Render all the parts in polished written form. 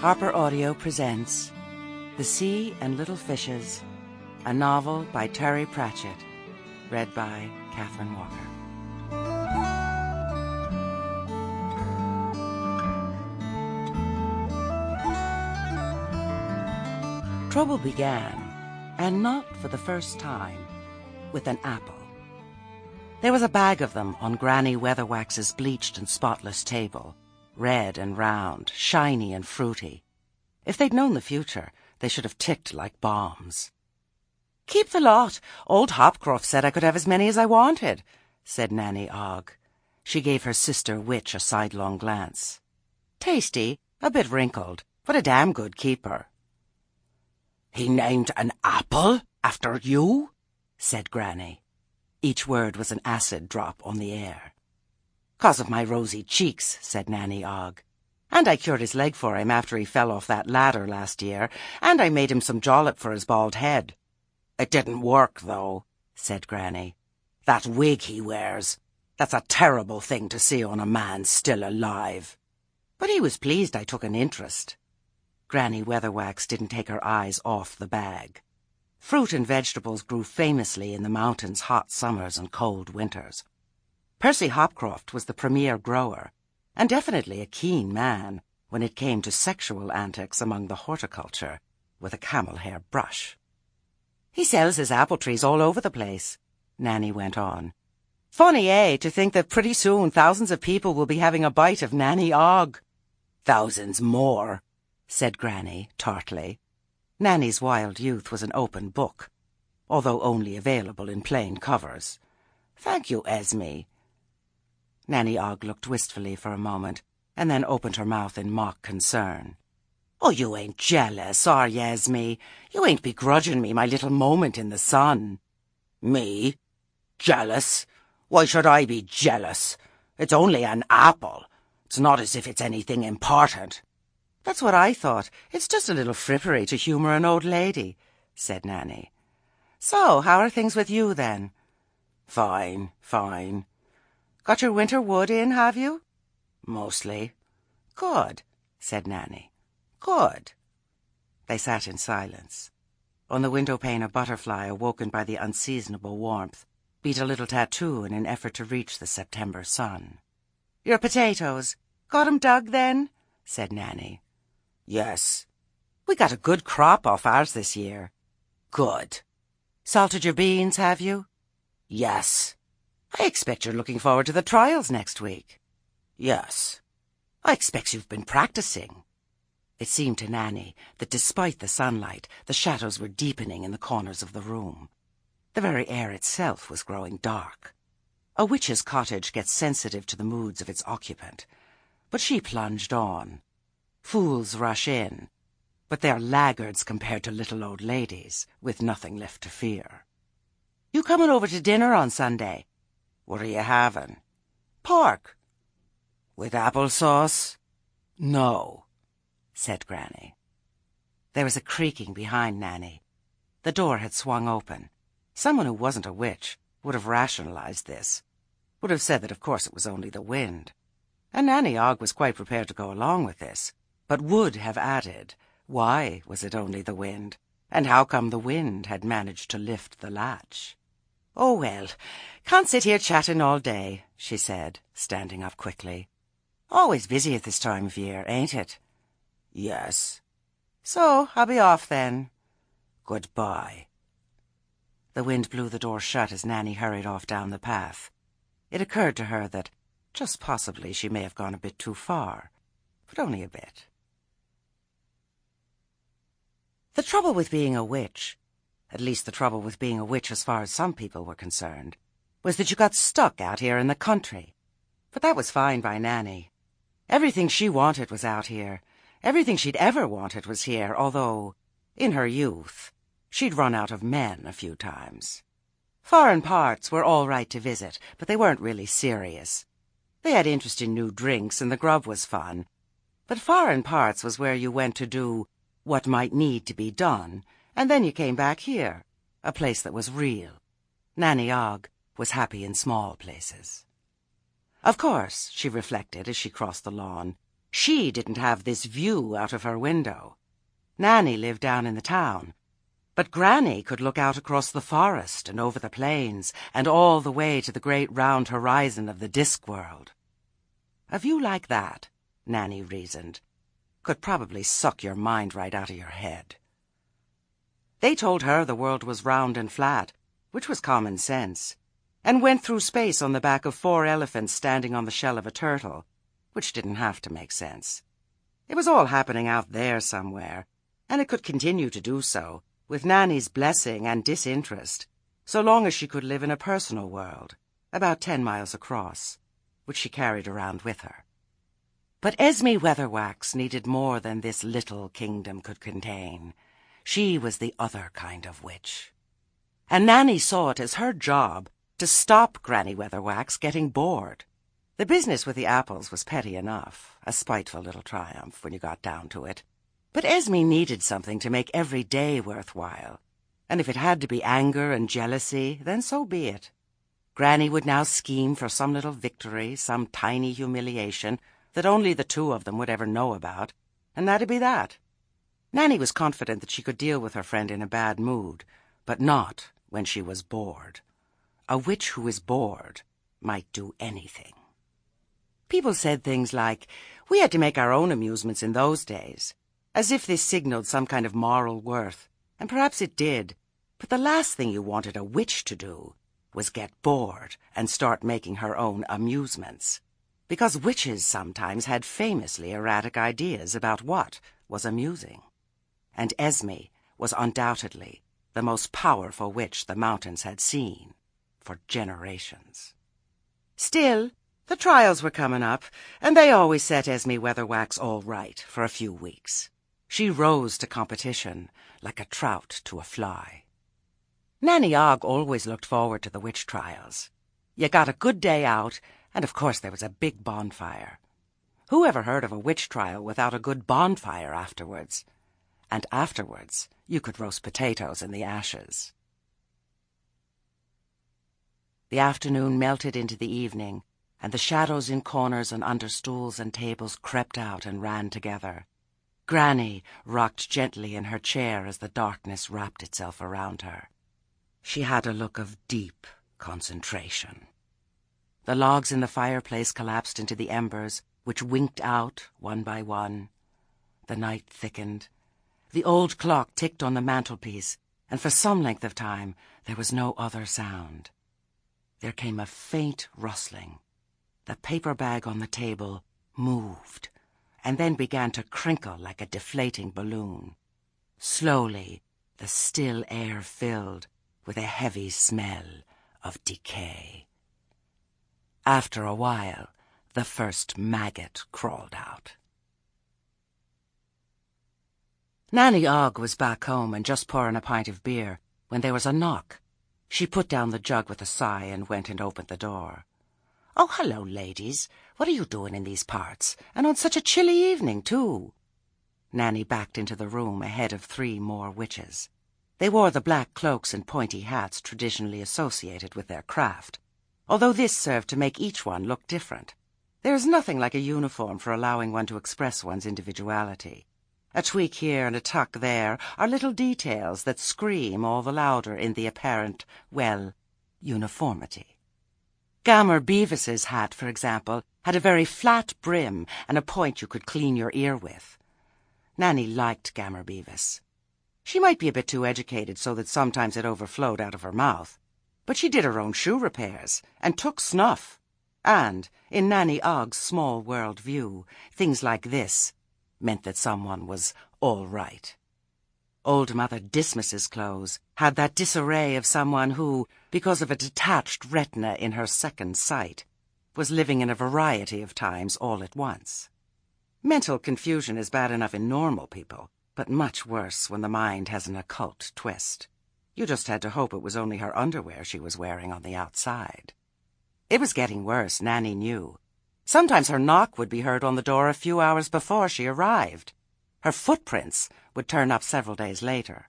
Harper Audio presents The Sea and Little Fishes, a novel by Terry Pratchett, read by Catherine Walker. Trouble began, and not for the first time, with an apple. There was a bag of them on Granny Weatherwax's bleached and spotless table, red and round, shiny and fruity. If they'd known the future, they should have ticked like bombs. "Keep the lot. Old Hopcroft said I could have as many as I wanted," said Nanny Ogg. She gave her sister Witch a sidelong glance. "Tasty, a bit wrinkled, but a damn good keeper." "He named an apple after you?" said Granny. Each word was an acid drop on the air. "'Cause of my rosy cheeks," said Nanny Ogg. "And I cured his leg for him after he fell off that ladder last year, and I made him some jollop for his bald head." "It didn't work, though," said Granny. "That wig he wears, that's a terrible thing to see on a man still alive." "But he was pleased I took an interest." Granny Weatherwax didn't take her eyes off the bag. Fruit and vegetables grew famously in the mountains' hot summers and cold winters. Percy Hopcroft was the premier grower, and definitely a keen man when it came to sexual antics among the horticulture with a camel-hair brush. "He sells his apple trees all over the place," Nanny went on. "Funny, to think that pretty soon thousands of people will be having a bite of Nanny Ogg." "Thousands more," said Granny tartly. Nanny's wild youth was an open book, although only available in plain covers. "Thank you, Esme." Nanny Ogg looked wistfully for a moment, and then opened her mouth in mock concern. "Oh, you ain't jealous, are you, Esme? You ain't begrudging me my little moment in the sun?" "Me? Jealous? Why should I be jealous? It's only an apple. It's not as if it's anything important." "That's what I thought. It's just a little frippery to humour an old lady," said Nanny. "So, how are things with you, then?" "Fine, fine." "Got your winter wood in, have you?" "Mostly." "Good," said Nanny. "Good." They sat in silence. On the window-pane a butterfly, awoken by the unseasonable warmth, beat a little tattoo in an effort to reach the September sun. "Your potatoes, got 'em dug, then?" said Nanny. "Yes." "We got a good crop off ours this year." "Good." "Salted your beans, have you?" "Yes." "I expect you're looking forward to the trials next week." "Yes." "I expect you've been practicing." It seemed to Nanny that despite the sunlight, the shadows were deepening in the corners of the room. The very air itself was growing dark. A witch's cottage gets sensitive to the moods of its occupant. But she plunged on. Fools rush in, but they're laggards compared to little old ladies, with nothing left to fear. "You coming over to dinner on Sunday?" "What are you having?" "Pork." "With applesauce?" "No," said Granny. There was a creaking behind Nanny. The door had swung open. Someone who wasn't a witch would have rationalized this, would have said that of course it was only the wind. And Nanny Ogg was quite prepared to go along with this, but would have added, why was it only the wind, and how come the wind had managed to lift the latch? "Oh, well, can't sit here chatting all day," she said, standing up quickly. "Always busy at this time of year, ain't it?" "Yes." "So, I'll be off then." "Goodbye." The wind blew the door shut as Nanny hurried off down the path. It occurred to her that, just possibly, she may have gone a bit too far, but only a bit. The trouble with being a witch, at least the trouble with being a witch as far as some people were concerned, was that you got stuck out here in the country. But that was fine by Nanny. Everything she wanted was out here. Everything she'd ever wanted was here, although, in her youth, she'd run out of men a few times. Foreign parts were all right to visit, but they weren't really serious. They had interesting new drinks, and the grub was fun. But foreign parts was where you went to do what might need to be done, and then you came back here, a place that was real. Nanny Ogg was happy in small places. Of course, she reflected as she crossed the lawn, She didn't have this view out of her window. Nanny lived down in the town, but Granny could look out across the forest and over the plains and all the way to the great round horizon of the Discworld. A view like that, Nanny reasoned, could probably suck your mind right out of your head. They told her the world was round and flat, which was common sense, and went through space on the back of 4 elephants standing on the shell of a turtle, which didn't have to make sense. It was all happening out there somewhere, and it could continue to do so, with Nanny's blessing and disinterest, so long as she could live in a personal world, about 10 miles across, which she carried around with her. But Esme Weatherwax needed more than this little kingdom could contain. She was the other kind of witch. And Nanny saw it as her job to stop Granny Weatherwax getting bored. The business with the apples was petty enough, a spiteful little triumph when you got down to it. But Esme needed something to make every day worthwhile, and if it had to be anger and jealousy, then so be it. Granny would now scheme for some little victory, some tiny humiliation that only the 2 of them would ever know about, and that'd be that. Nanny was confident that she could deal with her friend in a bad mood, but not when she was bored. A witch who is bored might do anything. People said things like, "We had to make our own amusements in those days," as if this signaled some kind of moral worth, and perhaps it did, but the last thing you wanted a witch to do was get bored and start making her own amusements, because witches sometimes had famously erratic ideas about what was amusing. And Esme was undoubtedly the most powerful witch the mountains had seen for generations. Still, the trials were coming up, and they always set Esme Weatherwax all right for a few weeks. She rose to competition like a trout to a fly. Nanny Ogg always looked forward to the witch trials. You got a good day out, and of course there was a big bonfire. Who ever heard of a witch trial without a good bonfire afterwards? And afterwards you could roast potatoes in the ashes. The afternoon melted into the evening, and the shadows in corners and under stools and tables crept out and ran together. Granny rocked gently in her chair as the darkness wrapped itself around her. She had a look of deep concentration. The logs in the fireplace collapsed into the embers, which winked out one by one. The night thickened. The old clock ticked on the mantelpiece, and for some length of time there was no other sound. There came a faint rustling. The paper bag on the table moved, and then began to crinkle like a deflating balloon. Slowly, the still air filled with a heavy smell of decay. After a while, the first maggot crawled out. Nanny Ogg was back home and just pouring a pint of beer when there was a knock. She put down the jug with a sigh and went and opened the door. "Oh, hello, ladies. What are you doing in these parts? And on such a chilly evening, too?" Nanny backed into the room ahead of 3 more witches. They wore the black cloaks and pointy hats traditionally associated with their craft, although this served to make each one look different. There is nothing like a uniform for allowing one to express one's individuality. A tweak here and a tuck there are little details that scream all the louder in the apparent, well, uniformity. Gammer Beavis's hat, for example, had a very flat brim and a point you could clean your ear with. Nanny liked Gammer Beavis. She might be a bit too educated so that sometimes it overflowed out of her mouth, but she did her own shoe repairs and took snuff. And, in Nanny Ogg's small world view, things like this meant that someone was all right. Old Mother Dismas's clothes had that disarray of someone who, because of a detached retina in her second sight, was living in a variety of times all at once. Mental confusion is bad enough in normal people, but much worse when the mind has an occult twist. You just had to hope it was only her underwear she was wearing on the outside. It was getting worse, Nanny knew. Sometimes her knock would be heard on the door a few hours before she arrived. Her footprints would turn up several days later.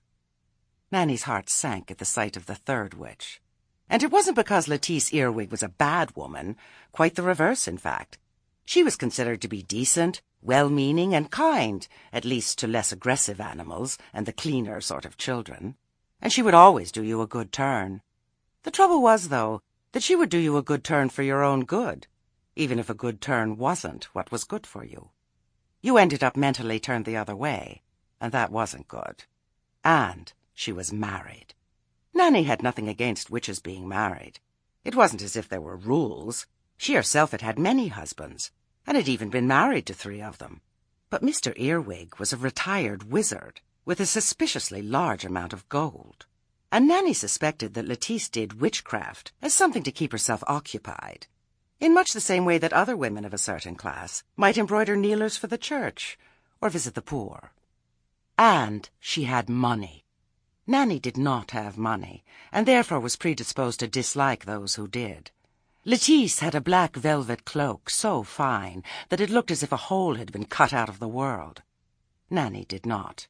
Nanny's heart sank at the sight of the 3rd witch. And it wasn't because Lettice Earwig was a bad woman, quite the reverse, in fact. She was considered to be decent, well-meaning and kind, at least to less aggressive animals and the cleaner sort of children. And she would always do you a good turn. The trouble was, though, that she would do you a good turn for your own good, even if a good turn wasn't what was good for you. You ended up mentally turned the other way, and that wasn't good. And she was married. Nanny had nothing against witches being married. It wasn't as if there were rules. She herself had had many husbands, and had even been married to 3 of them. But Mr. Earwig was a retired wizard with a suspiciously large amount of gold, and Nanny suspected that Lettice did witchcraft as something to keep herself occupied, in much the same way that other women of a certain class might embroider kneelers for the church or visit the poor. And she had money. Nanny did not have money, and therefore was predisposed to dislike those who did. Lettice had a black velvet cloak so fine that it looked as if a hole had been cut out of the world. Nanny did not.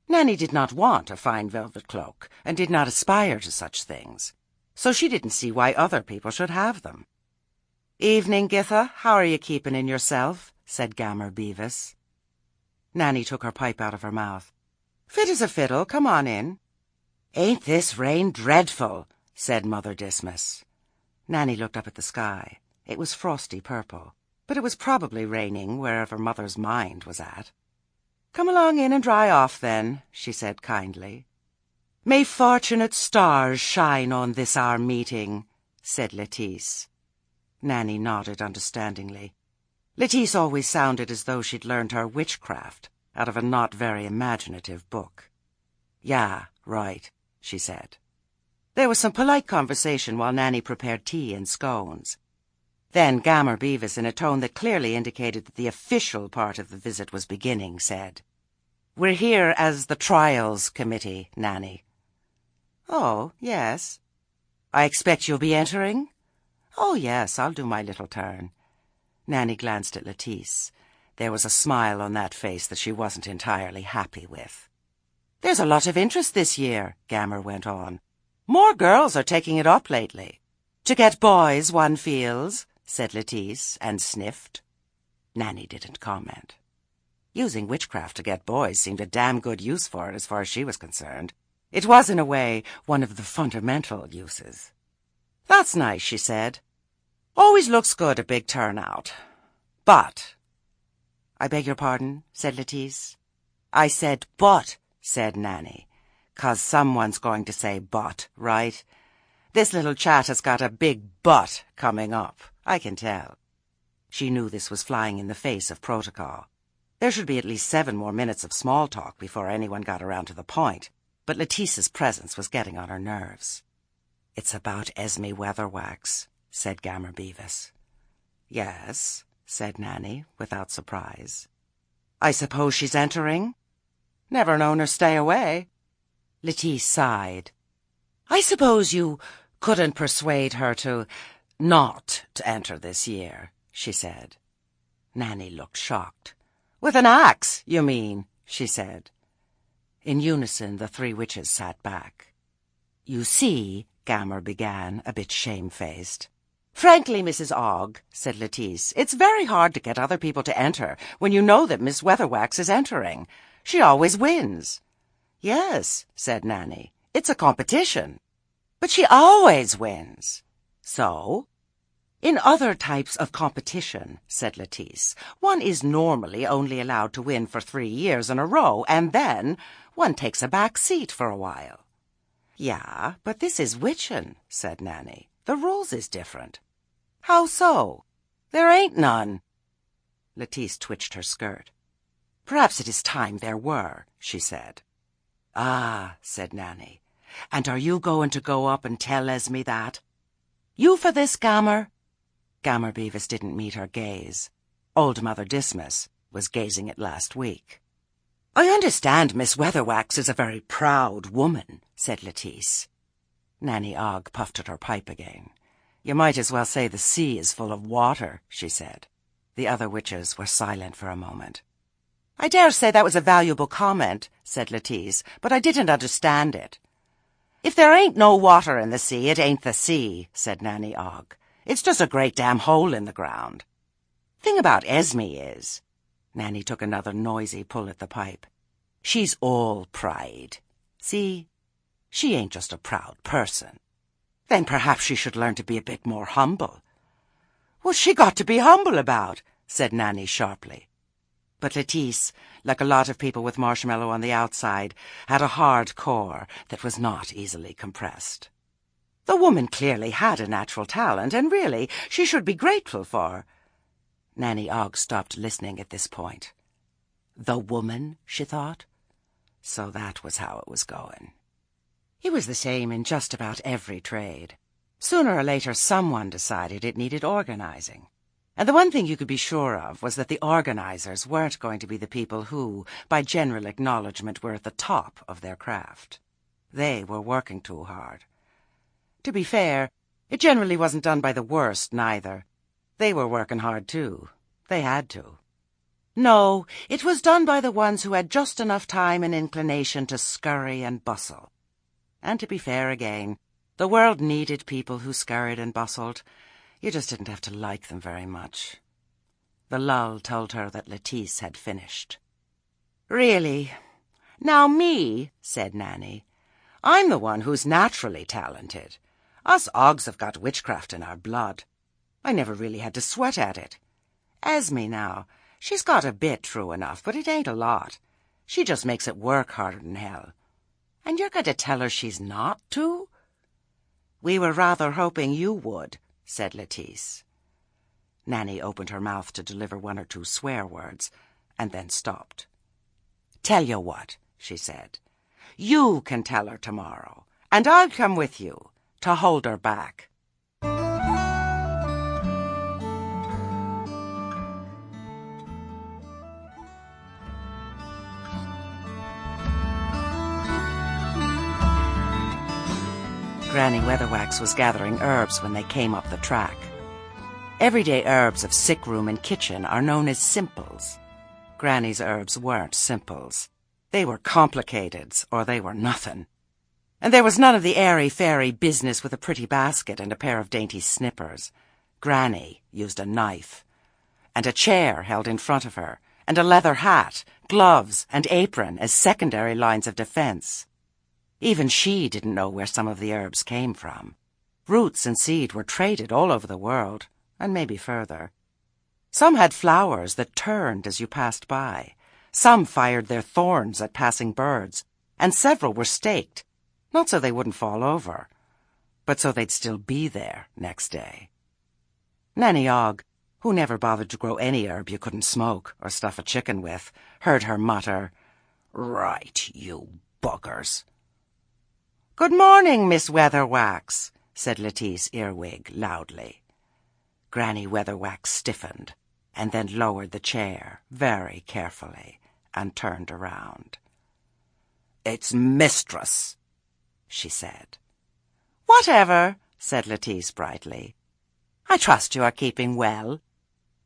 Nanny did not want a fine velvet cloak, and did not aspire to such things, so she didn't see why other people should have them. "Evening, Githa. How are you keeping in yourself?" said Gammer Beavis. Nanny took her pipe out of her mouth. "Fit as a fiddle. Come on in." "Ain't this rain dreadful?" said Mother Dismas. Nanny looked up at the sky. It was frosty purple, but it was probably raining wherever Mother's mind was at. "Come along in and dry off, then," she said kindly. "May fortunate stars shine on this our meeting," said Lettice. Nanny nodded understandingly. Lettice always sounded as though she'd learned her witchcraft out of a not very imaginative book. "Yeah, right," she said. There was some polite conversation while Nanny prepared tea and scones. Then Gammer Beavis, in a tone that clearly indicated that the official part of the visit was beginning, said, "We're here as the Trials Committee, Nanny." "Oh, yes." "I expect you'll be entering?" "Oh, yes, I'll do my little turn." Nanny glanced at Lettice. There was a smile on that face that she wasn't entirely happy with. "There's a lot of interest this year," Gammer went on. "More girls are taking it up lately. To get boys, one feels," said Lettice, and sniffed. Nanny didn't comment. Using witchcraft to get boys seemed a damn good use for it as far as she was concerned. It was, in a way, one of the fundamental uses. "That's nice," she said. "Always looks good, a big turnout. But—" "I beg your pardon," said Lettice. "I said but," said Nanny. "'Cause someone's going to say but, right? This little chat has got a big but coming up, I can tell." She knew this was flying in the face of protocol. There should be at least 7 more minutes of small talk before anyone got around to the point, but Lettice's presence was getting on her nerves. "It's about Esme Weatherwax," said Gammer Beavis. "Yes," said Nanny, without surprise. "I suppose she's entering?" "Never known her stay away." Lettice sighed. "I suppose you couldn't persuade her not to enter this year," she said. Nanny looked shocked. "With an axe, you mean?" she said. In unison, the 3 witches sat back. "You see," Gammer began, a bit shamefaced. "Frankly, Mrs. Ogg," said Lettice, "it's very hard to get other people to enter when you know that Miss Weatherwax is entering. She always wins." "Yes," said Nanny, "it's a competition. But she always wins." "So?" "In other types of competition," said Lettice, "one is normally only allowed to win for 3 years in a row, and then one takes a back seat for a while." "Yeah, but this is witchin'," said Nanny. "The rules is different." "How so? There ain't none." Lettice twitched her skirt. "Perhaps it is time there were," she said. "Ah," said Nanny. "And are you going to go up and tell Esme that?" "You for this, Gammer?" Gammer Beavis didn't meet her gaze. Old Mother Dismas was gazing it last week. "I understand Miss Weatherwax is a very proud woman," said Lettice. Nanny Ogg puffed at her pipe again. "You might as well say the sea is full of water," she said. The other witches were silent for a moment. "I dare say that was a valuable comment," said Lettice, "but I didn't understand it." "If there ain't no water in the sea, it ain't the sea," said Nanny Ogg. "It's just a great damn hole in the ground." Thing about Esme is, Nanny took another noisy pull at the pipe, she's all pride. See, she ain't just a proud person. Then perhaps she should learn to be a bit more humble. What's she got to be humble about? Said Nanny sharply. But Lettice, like a lot of people with marshmallow on the outside, had a hard core that was not easily compressed. The woman clearly had a natural talent, and really she should be grateful for. Nanny Ogg stopped listening at this point. The woman, she thought. So that was how it was going. It was the same in just about every trade. Sooner or later someone decided it needed organizing. And the one thing you could be sure of was that the organizers weren't going to be the people who, by general acknowledgement, were at the top of their craft. They were working too hard. To be fair, it generally wasn't done by the worst, neither. They were working hard, too. They had to. No, it was done by the ones who had just enough time and inclination to scurry and bustle. And to be fair again, the world needed people who scurried and bustled. You just didn't have to like them very much. The lull told her that Lettice had finished. Really? Now me, said Nanny. I'm the one who's naturally talented. Us Oggs have got witchcraft in our blood. I never really had to sweat at it. Esme now, she's got a bit, true enough, but it ain't a lot. She just makes it work harder than hell. And you're going to tell her she's not to? We were rather hoping you would, said Lettice. Nanny opened her mouth to deliver one or two swear words, and then stopped. Tell you what, she said. You can tell her tomorrow, and I'll come with you to hold her back. Granny Weatherwax was gathering herbs when they came up the track. Everyday herbs of sick room and kitchen are known as simples. Granny's herbs weren't simples. They were complicateds, or they were nothing. And there was none of the airy-fairy business with a pretty basket and a pair of dainty snippers. Granny used a knife, and a chair held in front of her, and a leather hat, gloves, and apron as secondary lines of defense. Even she didn't know where some of the herbs came from. Roots and seed were traded all over the world, and maybe further. Some had flowers that turned as you passed by. Some fired their thorns at passing birds, and several were staked, not so they wouldn't fall over, but so they'd still be there next day. Nanny Ogg, who never bothered to grow any herb you couldn't smoke or stuff a chicken with, heard her mutter, "Right, you buggers." "Good morning, Miss Weatherwax," said Lettice Earwig loudly. Granny Weatherwax stiffened, and then lowered the chair very carefully and turned around. "It's mistress," she said. "Whatever," said Lettice brightly. "I trust you are keeping well."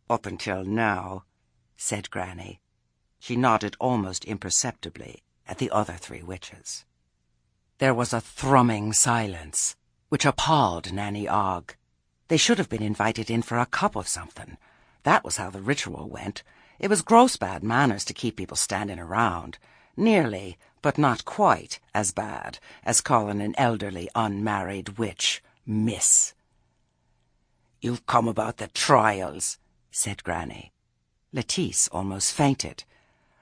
"Up until now," said Granny. She nodded almost imperceptibly at the other three witches. There was a thrumming silence, which appalled Nanny Ogg. They should have been invited in for a cup of something. That was how the ritual went. It was gross bad manners to keep people standing around. Nearly, but not quite, as bad as calling an elderly, unmarried witch Miss. "You've come about the trials," said Granny. Lettice almost fainted.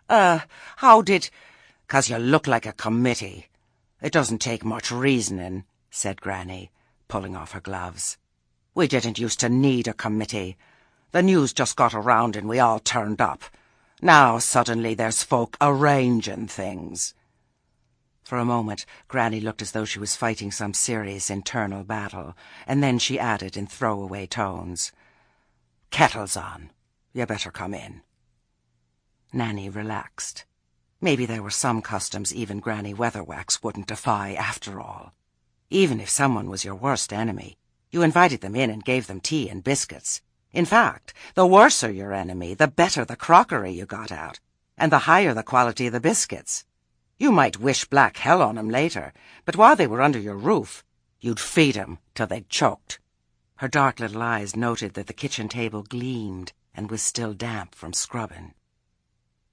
How did—" "'Cause you look like a committee. It doesn't take much reasoning," said Granny, pulling off her gloves. "We didn't used to need a committee. The news just got around and we all turned up. Now suddenly there's folk arranging things." For a moment, Granny looked as though she was fighting some serious internal battle, and then she added in throwaway tones, "Kettle's on. You better come in." Nanny relaxed. Maybe there were some customs even Granny Weatherwax wouldn't defy after all. Even if someone was your worst enemy, you invited them in and gave them tea and biscuits. In fact, the worser your enemy, the better the crockery you got out, and the higher the quality of the biscuits. You might wish black hell on 'em later, but while they were under your roof, you'd feed 'em till they'd choked. Her dark little eyes noted that the kitchen table gleamed, and was still damp from scrubbing.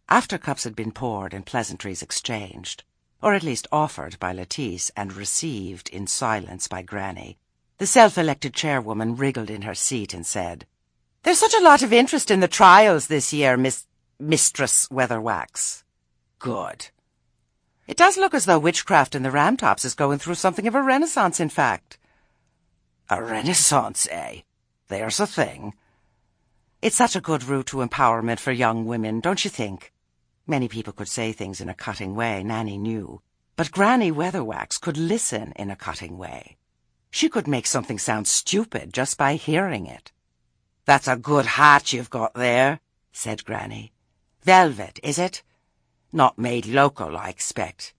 After cups had been poured and pleasantries exchanged, or at least offered by Lettice and received in silence by Granny, the self-elected chairwoman wriggled in her seat and said, "There's such a lot of interest in the trials this year, Mistress Weatherwax." "Good. It does look as though witchcraft in the Ramtops is going through something of a renaissance, in fact." "A renaissance, eh? There's a thing." "It's such a good route to empowerment for young women, don't you think?" Many people could say things in a cutting way, Nanny knew, but Granny Weatherwax could listen in a cutting way. She could make something sound stupid just by hearing it. "That's a good hat you've got there," said Granny. "Velvet, is it? Not made local, I expect."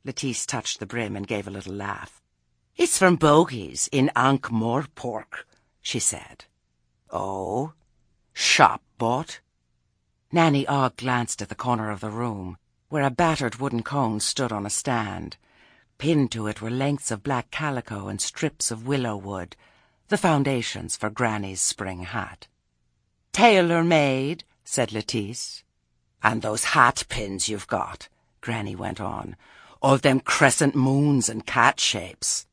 Lettice touched the brim and gave a little laugh. "It's from Bogey's in Ankh-Morpork," she said. "Oh? Shop bought?" Nanny Ogg glanced at the corner of the room, where a battered wooden cone stood on a stand. Pinned to it were lengths of black calico and strips of willow wood, the foundations for Granny's spring hat. "Tailor-made," said Lettice. "And those hat pins you've got," Granny went on, "all them crescent moons and cat shapes."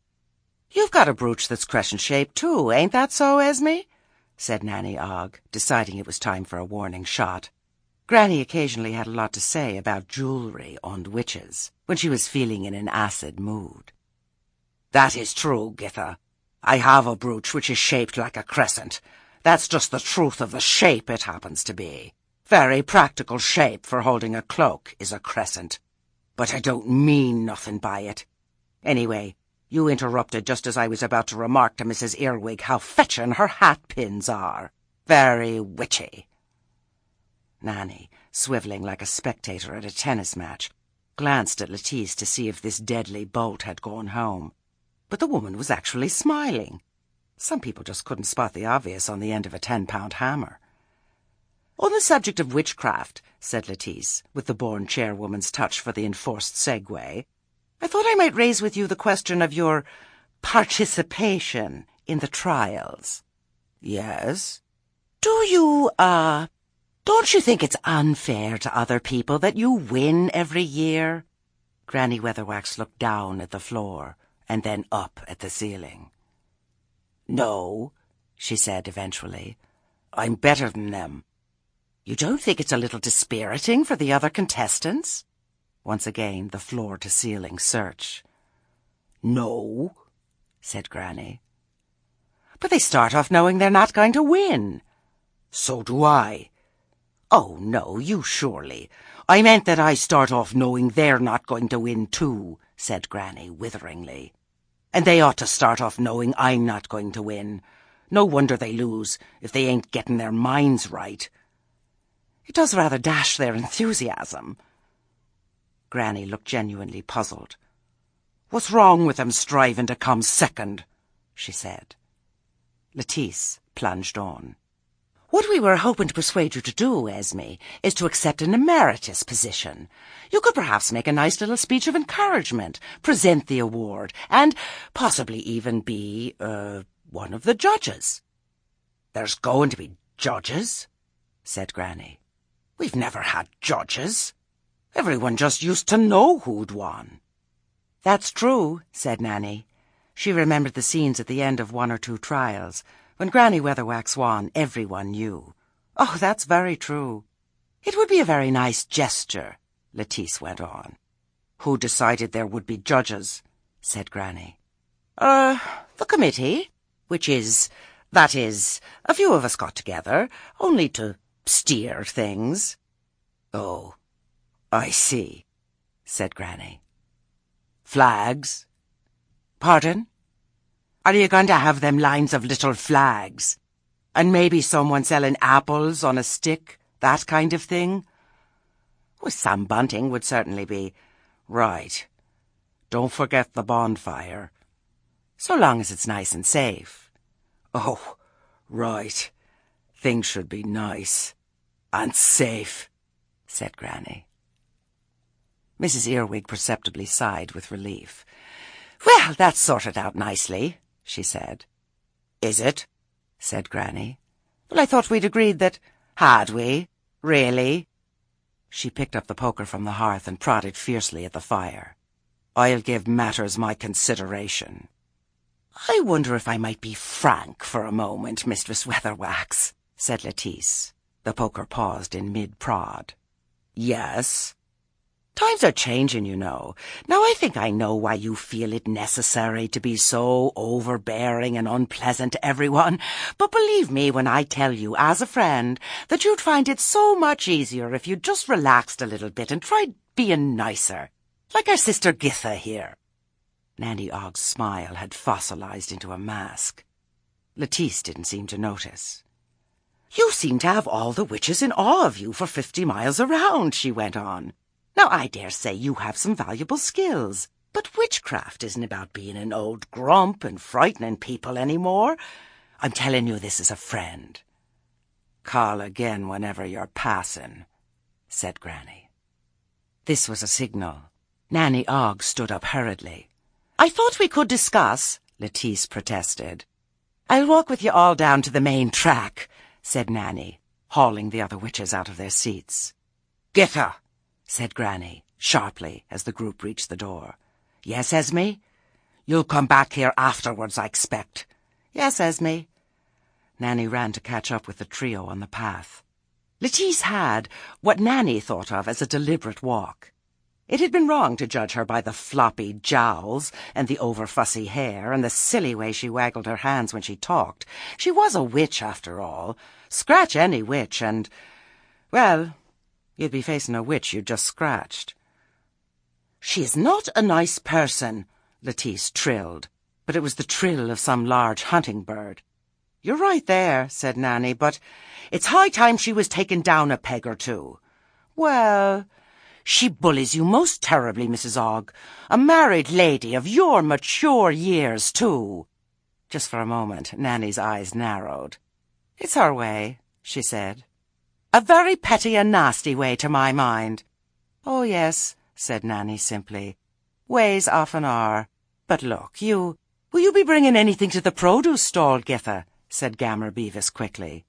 "You've got a brooch that's crescent-shaped too, ain't that so, Esme?" said Nanny Ogg, deciding it was time for a warning shot. Granny occasionally had a lot to say about jewellery and witches, when she was feeling in an acid mood. "That is true, Githa. I have a brooch which is shaped like a crescent. That's just the truth of the shape it happens to be. Very practical shape for holding a cloak is a crescent. But I don't mean nothing by it. Anyway, you interrupted just as I was about to remark to Mrs. Earwig how fetching her hat pins are. Very witchy." Nanny, swivelling like a spectator at a tennis match, glanced at Lettice to see if this deadly bolt had gone home. But the woman was actually smiling. Some people just couldn't spot the obvious on the end of a 10-pound hammer. "On the subject of witchcraft," said Lettice, with the born chairwoman's touch for the enforced segue, "I thought I might raise with you the question of your participation in the trials." "Yes?" "Do you, don't you think it's unfair to other people that you win every year?" Granny Weatherwax looked down at the floor and then up at the ceiling. "No," she said eventually. "I'm better than them." "You don't think it's a little dispiriting for the other contestants?" Once again the floor-to-ceiling search. "No," said Granny. "But they start off knowing they're not going to win." "So do I." "Oh, no, you surely—" "I meant that I start off knowing they're not going to win too," said Granny witheringly. "And they ought to start off knowing I'm not going to win. No wonder they lose if they ain't getting their minds right." "It does rather dash their enthusiasm." Granny looked genuinely puzzled. "What's wrong with them striving to come second?" she said. Lettice plunged on. "What we were hoping to persuade you to do, Esme, is to accept an emeritus position. You could perhaps make a nice little speech of encouragement, present the award, and possibly even be, one of the judges." "There's going to be judges?" said Granny. "We've never had judges. Everyone just used to know who'd won." "That's true," said Nanny. She remembered the scenes at the end of one or two trials. When Granny Weatherwax won, everyone knew. "Oh, that's very true." "It would be a very nice gesture," Lettice went on. "Who decided there would be judges?" said Granny. The committee, that is, a few of us got together, only to steer things." "Oh, I see," said Granny. "Flags?" "Pardon?" "Are you going to have them lines of little flags? And maybe someone selling apples on a stick, that kind of thing?" "Well, some bunting would certainly be—" "Right. Don't forget the bonfire." "So long as it's nice and safe." "Oh, right. Things should be nice and safe," said Granny. Mrs. Earwig perceptibly sighed with relief. "Well, that's sorted out nicely," she said. "Is it?" said Granny. "Well, I thought we'd agreed that—" Had we? Really? She picked up the poker from the hearth and prodded fiercely at the fire. I'll give matters my consideration. I wonder if I might be frank for a moment, Mistress Weatherwax, said Lettice. The poker paused in mid-prod. Yes? Times are changing, you know. Now I think I know why you feel it necessary to be so overbearing and unpleasant to everyone, but believe me when I tell you, as a friend, that you'd find it so much easier if you just relaxed a little bit and tried being nicer, like our sister Githa here. Nanny Ogg's smile had fossilized into a mask. Lettice didn't seem to notice. You seem to have all the witches in awe of you for 50 miles around, she went on. Now, I dare say you have some valuable skills, but witchcraft isn't about being an old grump and frightening people anymore. I'm telling you this as a friend. Call again whenever you're passing, said Granny. This was a signal. Nanny Ogg stood up hurriedly. I thought we could discuss, Lettice protested. I'll walk with you all down to the main track, said Nanny, hauling the other witches out of their seats. Githa, said Granny, sharply, as the group reached the door. Yes, Esme? You'll come back here afterwards, I expect. Yes, Esme. Nanny ran to catch up with the trio on the path. Lettice had what Nanny thought of as a deliberate walk. It had been wrong to judge her by the floppy jowls and the over-fussy hair and the silly way she waggled her hands when she talked. She was a witch, after all. Scratch any witch and, well, you'd be facing a witch you'd just scratched. She is not a nice person, Lettice trilled, but it was the trill of some large hunting bird. You're right there, said Nanny, but it's high time she was taken down a peg or two. Well, she bullies you most terribly, Mrs. Ogg. A married lady of your mature years, too. Just for a moment, Nanny's eyes narrowed. It's her way, she said. A very petty and nasty way, to my mind. Oh, yes, said Nanny simply. Ways often are. But look, will you be bringing anything to the produce stall, Githa? Said Gammer Beavis quickly.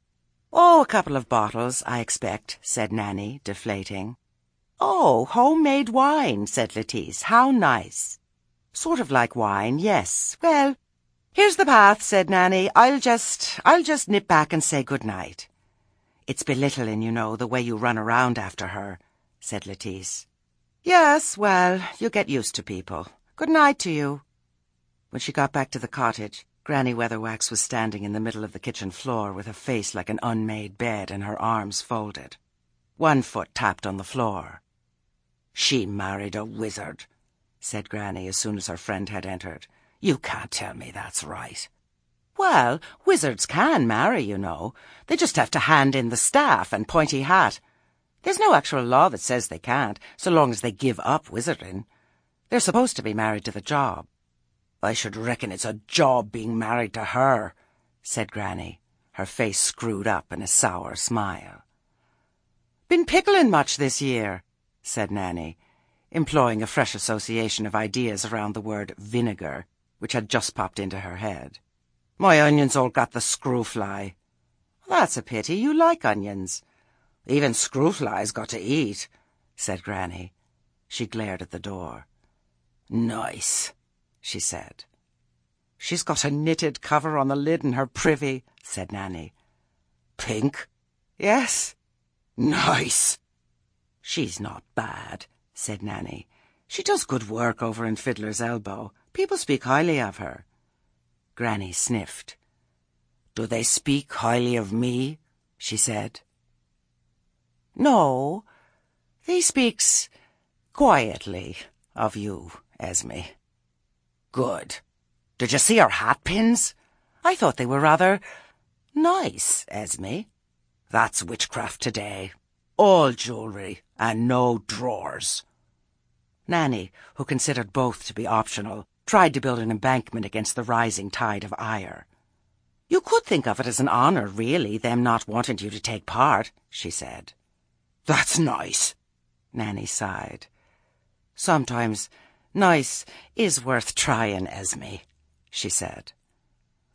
Oh, a couple of bottles, I expect, said Nanny, deflating. Oh, homemade wine, said Lettice. How nice. Sort of like wine, yes. Well, here's the path, said Nanny. I'll just nip back and say good night. It's belittling, you know, the way you run around after her, said Lettice. Yes, well, you get used to people. Good night to you. When she got back to the cottage, Granny Weatherwax was standing in the middle of the kitchen floor with a face like an unmade bed and her arms folded. One foot tapped on the floor. She married a wizard, said Granny as soon as her friend had entered. You can't tell me that's right. Well, wizards can marry, you know. They just have to hand in the staff and pointy hat. There's no actual law that says they can't, so long as they give up wizarding. They're supposed to be married to the job. I should reckon it's a job being married to her, said Granny, her face screwed up in a sour smile. Been pickling much this year, said Nanny, employing a fresh association of ideas around the word vinegar, which had just popped into her head. My onions all got the screwfly. That's a pity. You like onions. Even screwflies got to eat, said Granny. She glared at the door. Nice, she said. She's got a knitted cover on the lid in her privy, said Nanny. Pink? Yes. Nice. She's not bad, said Nanny. She does good work over in Fiddler's Elbow. People speak highly of her. Granny sniffed. Do they speak highly of me? She said. No, they speaks quietly of you, Esme. Good. Did you see her hat pins? I thought they were rather nice, Esme. That's witchcraft today. All jewellery and no drawers. Nanny, who considered both to be optional, tried to build an embankment against the rising tide of ire. You could think of it as an honour, really, them not wanting you to take part, she said. That's nice, Nanny sighed. Sometimes nice is worth trying, Esme, she said.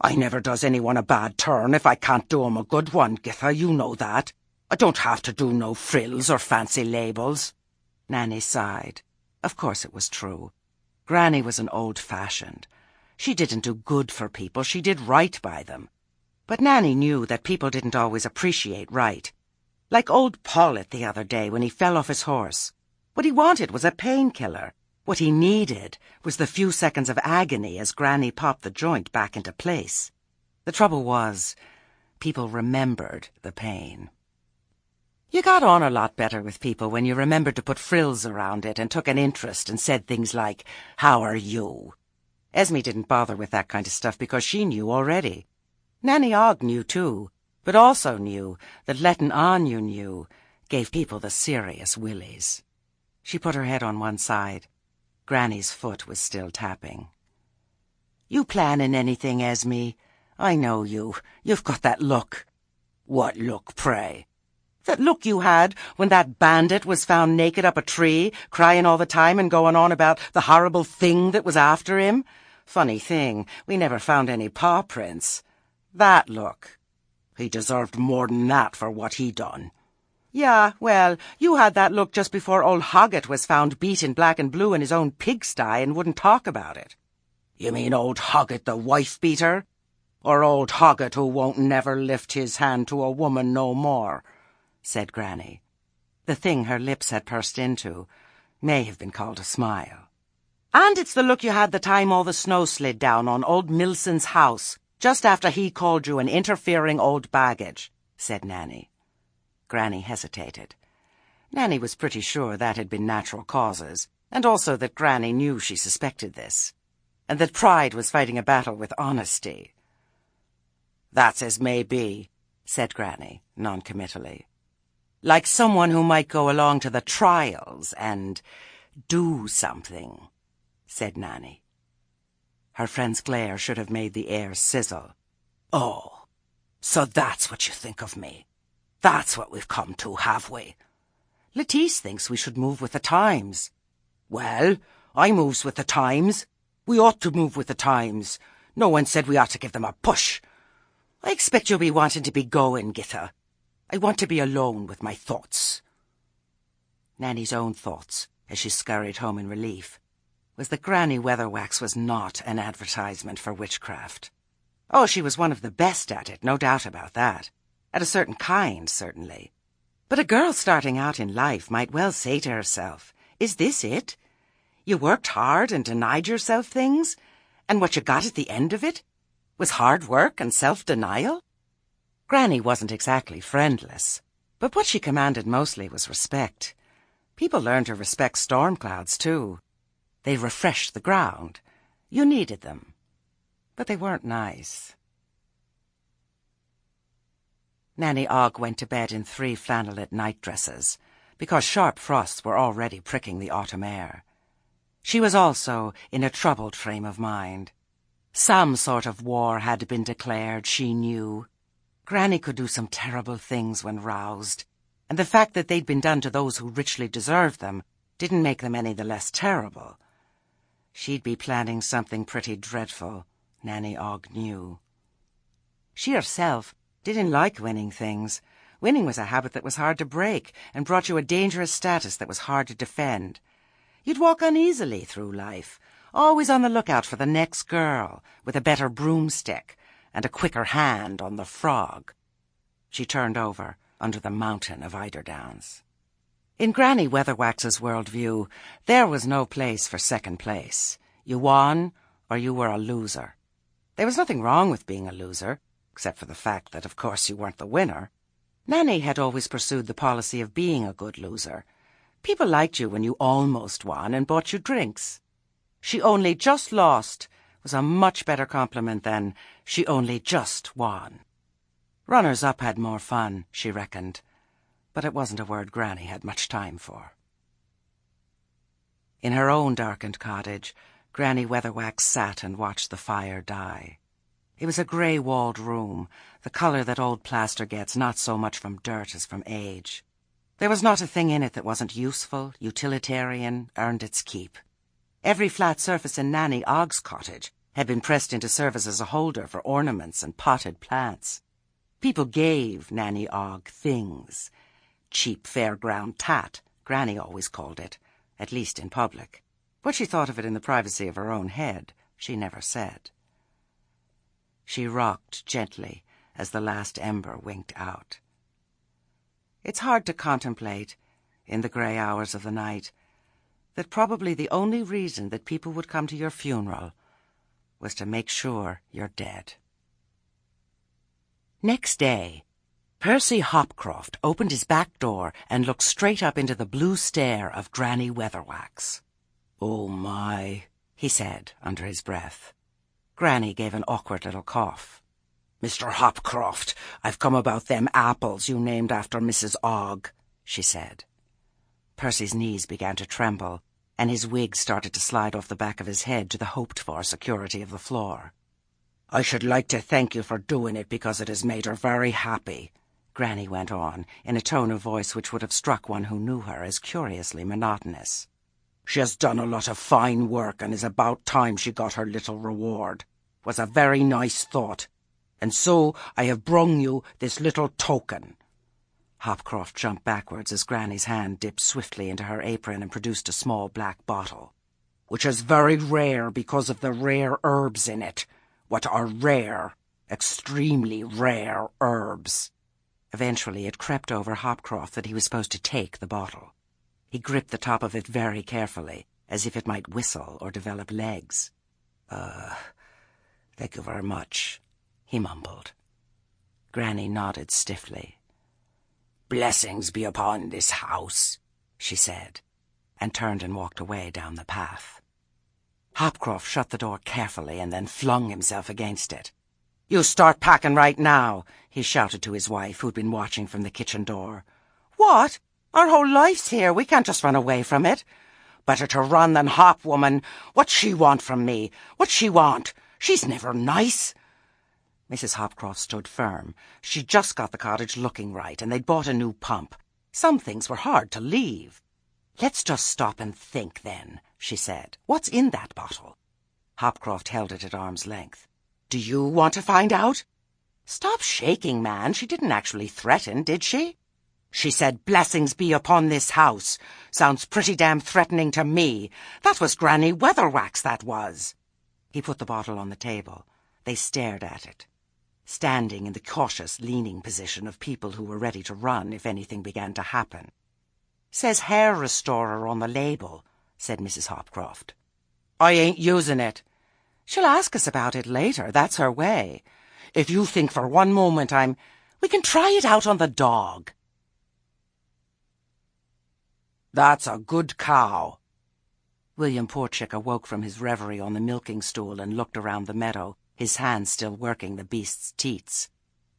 I never does anyone a bad turn if I can't do 'em a good one, Githa, you know that. I don't have to do no frills or fancy labels." Nanny sighed. Of course it was true. Granny was an old-fashioned. She didn't do good for people, she did right by them. But Nanny knew that people didn't always appreciate right. Like old Pollet the other day when he fell off his horse. What he wanted was a painkiller. What he needed was the few seconds of agony as Granny popped the joint back into place. The trouble was, people remembered the pain. You got on a lot better with people when you remembered to put frills around it and took an interest and said things like, "How are you?" Esme didn't bother with that kind of stuff because she knew already. Nanny Ogg knew too, but also knew that letting on you knew gave people the serious willies. She put her head on one side. Granny's foot was still tapping. "You planning anything, Esme? I know you. You've got that look." "What look, pray?" "That look you had when that bandit was found naked up a tree, crying all the time and going on about the horrible thing that was after him. Funny thing, we never found any paw prints. That look." "He deserved more than that for what he done." "Yeah, well, you had that look just before old Hoggett was found beaten black and blue in his own pigsty and wouldn't talk about it." "You mean old Hoggett the wife-beater? Or old Hoggett who won't never lift his hand to a woman no more?" said Granny. The thing her lips had pursed into may have been called a smile. "And it's the look you had the time all the snow slid down on old Milson's house, just after he called you an interfering old baggage," said Nanny. Granny hesitated. Nanny was pretty sure that had been natural causes, and also that Granny knew she suspected this, and that pride was fighting a battle with honesty. "That's as may be," said Granny, noncommittally. "Like someone who might go along to the trials and do something," said Nanny. Her friend's glare should have made the air sizzle. "Oh, so that's what you think of me. That's what we've come to, have we?" "Lettice thinks we should move with the times." "Well, I moves with the times. We ought to move with the times. No one said we ought to give them a push. I expect you'll be wanting to be going, Gitta. I want to be alone with my thoughts." Nanny's own thoughts, as she scurried home in relief, was that Granny Weatherwax was not an advertisement for witchcraft. Oh, she was one of the best at it, no doubt about that. At a certain kind, certainly. But a girl starting out in life might well say to herself, "Is this it? You worked hard and denied yourself things, and what you got at the end of it was hard work and self-denial?" Granny wasn't exactly friendless, but what she commanded mostly was respect. People learned to respect storm clouds, too. They refreshed the ground. You needed them. But they weren't nice. Nanny Ogg went to bed in 3 flannelette nightdresses, because sharp frosts were already pricking the autumn air. She was also in a troubled frame of mind. Some sort of war had been declared, she knew. Granny could do some terrible things when roused, and the fact that they'd been done to those who richly deserved them didn't make them any the less terrible. She'd be planning something pretty dreadful, Nanny Ogg knew. She herself didn't like winning things. Winning was a habit that was hard to break and brought you a dangerous status that was hard to defend. You'd walk uneasily through life, always on the lookout for the next girl with a better broomstick and a quicker hand on the frog. She turned over under the mountain of eiderdowns. In Granny Weatherwax's worldview, there was no place for second place. You won, or you were a loser. There was nothing wrong with being a loser, except for the fact that, of course, you weren't the winner. Nanny had always pursued the policy of being a good loser. People liked you when you almost won and bought you drinks. "She only just lost" was a much better compliment than "she only just won." Runners-up had more fun, she reckoned, but it wasn't a word Granny had much time for. In her own darkened cottage, Granny Weatherwax sat and watched the fire die. It was a grey-walled room, the colour that old plaster gets not so much from dirt as from age. There was not a thing in it that wasn't useful, utilitarian, earned its keep. Every flat surface in Nanny Ogg's cottage had been pressed into service as a holder for ornaments and potted plants. People gave Nanny Ogg things. Cheap fairground tat, Granny always called it, at least in public. What she thought of it in the privacy of her own head, she never said. She rocked gently as the last ember winked out. It's hard to contemplate, in the grey hours of the night, that probably the only reason that people would come to your funeral was to make sure you're dead. Next day, Percy Hopcroft opened his back door and looked straight up into the blue stare of Granny Weatherwax. "Oh, my," he said under his breath. Granny gave an awkward little cough. "Mr. Hopcroft, I've come about them apples you named after Mrs. Ogg," she said. Percy's knees began to tremble, and his wig started to slide off the back of his head to the hoped-for security of the floor. "I should like to thank you for doing it because it has made her very happy," Granny went on, in a tone of voice which would have struck one who knew her as curiously monotonous. "She has done a lot of fine work, and it's about time she got her little reward. Was a very nice thought. And so I have brung you this little token." Hopcroft jumped backwards as Granny's hand dipped swiftly into her apron and produced a small black bottle, "which is very rare because of the rare herbs in it. What are rare, extremely rare herbs." Eventually it crept over Hopcroft that he was supposed to take the bottle. He gripped the top of it very carefully, as if it might whistle or develop legs. Thank you very much," he mumbled. Granny nodded stiffly. "Blessings be upon this house," she said, and turned and walked away down the path. Hopcroft shut the door carefully and then flung himself against it. "You start packing right now," he shouted to his wife, who'd been watching from the kitchen door. "What? Our whole life's here. We can't just run away from it." "Better to run than hop, woman. What's she want from me? What's she want? She's never nice." Mrs. Hopcroft stood firm. She'd just got the cottage looking right, and they'd bought a new pump. Some things were hard to leave. "Let's just stop and think, then," she said. "What's in that bottle?" Hopcroft held it at arm's length. "Do you want to find out?" "Stop shaking, man. She didn't actually threaten, did she?" "She said, 'Blessings be upon this house.' Sounds pretty damn threatening to me. That was Granny Weatherwax, that was." He put the bottle on the table. They stared at it, standing in the cautious leaning position of people who were ready to run if anything began to happen. "Says hair restorer on the label," said Mrs. Hopcroft. "I ain't using it." "She'll ask us about it later. That's her way." "If you think for one moment we can try it out on the dog." "That's a good cow." William Porchick awoke from his reverie on the milking stool and looked around the meadow, his hands still working the beast's teats.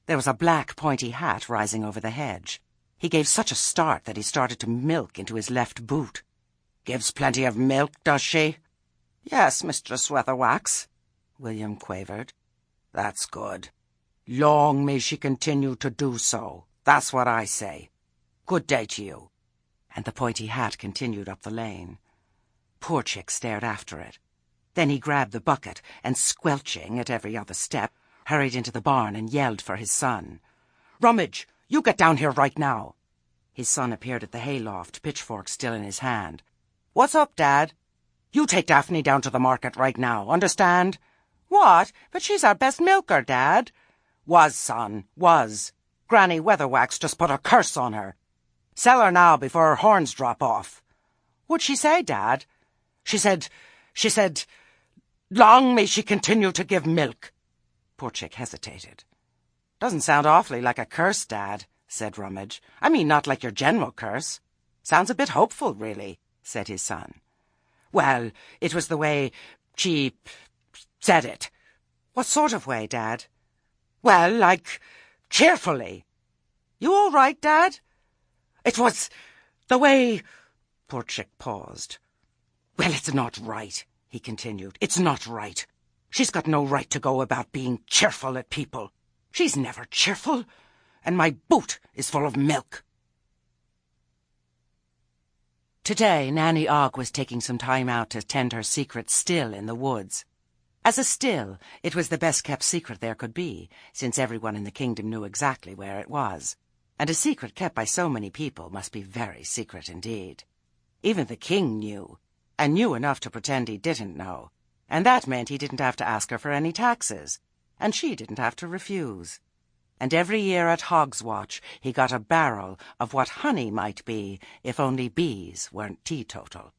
There was a black pointy hat rising over the hedge. He gave such a start that he started to milk into his left boot. "Gives plenty of milk, does she?" "Yes, Mistress Weatherwax," William quavered. "That's good. Long may she continue to do so. That's what I say. Good day to you." And the pointy hat continued up the lane. Porchick stared after it. Then he grabbed the bucket and, squelching at every other step, hurried into the barn and yelled for his son. "Rummage, you get down here right now." His son appeared at the hayloft, pitchfork still in his hand. "What's up, Dad?" "You take Daphne down to the market right now, understand?" "What? But she's our best milker, Dad." "Was, son, was. Granny Weatherwax just put a curse on her. Sell her now before her horns drop off." "What'd she say, Dad?" She said, long may she continue to give milk." Porchick hesitated. "Doesn't sound awfully like a curse, Dad," said Rummage. "I mean, not like your general curse. Sounds a bit hopeful, really," said his son. "Well, it was the way she said it." "What sort of way, Dad?" "Well, like, cheerfully." "You all right, Dad?" "It was the way—" Porchick paused. "Well, it's not right," he continued. "It's not right. She's got no right to go about being cheerful at people. She's never cheerful. And my boot is full of milk." Today, Nanny Ogg was taking some time out to tend her secret still in the woods. As a still, it was the best-kept secret there could be, since everyone in the kingdom knew exactly where it was. And a secret kept by so many people must be very secret indeed. Even the king knew, and knew enough to pretend he didn't know, and that meant he didn't have to ask her for any taxes, and she didn't have to refuse. And every year at Hogswatch he got a barrel of what honey might be if only bees weren't teetotal.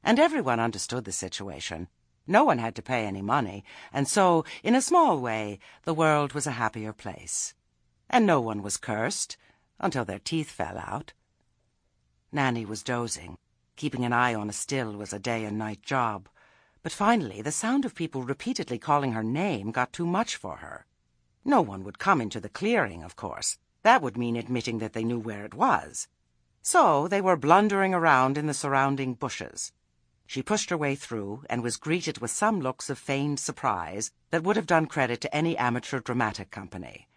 And everyone understood the situation. No one had to pay any money, and so, in a small way, the world was a happier place. And no one was cursed, until their teeth fell out. Nanny was dozing. Keeping an eye on a still was a day and night job. But finally, the sound of people repeatedly calling her name got too much for her. No one would come into the clearing, of course. That would mean admitting that they knew where it was. So they were blundering around in the surrounding bushes. She pushed her way through and was greeted with some looks of feigned surprise that would have done credit to any amateur dramatic company.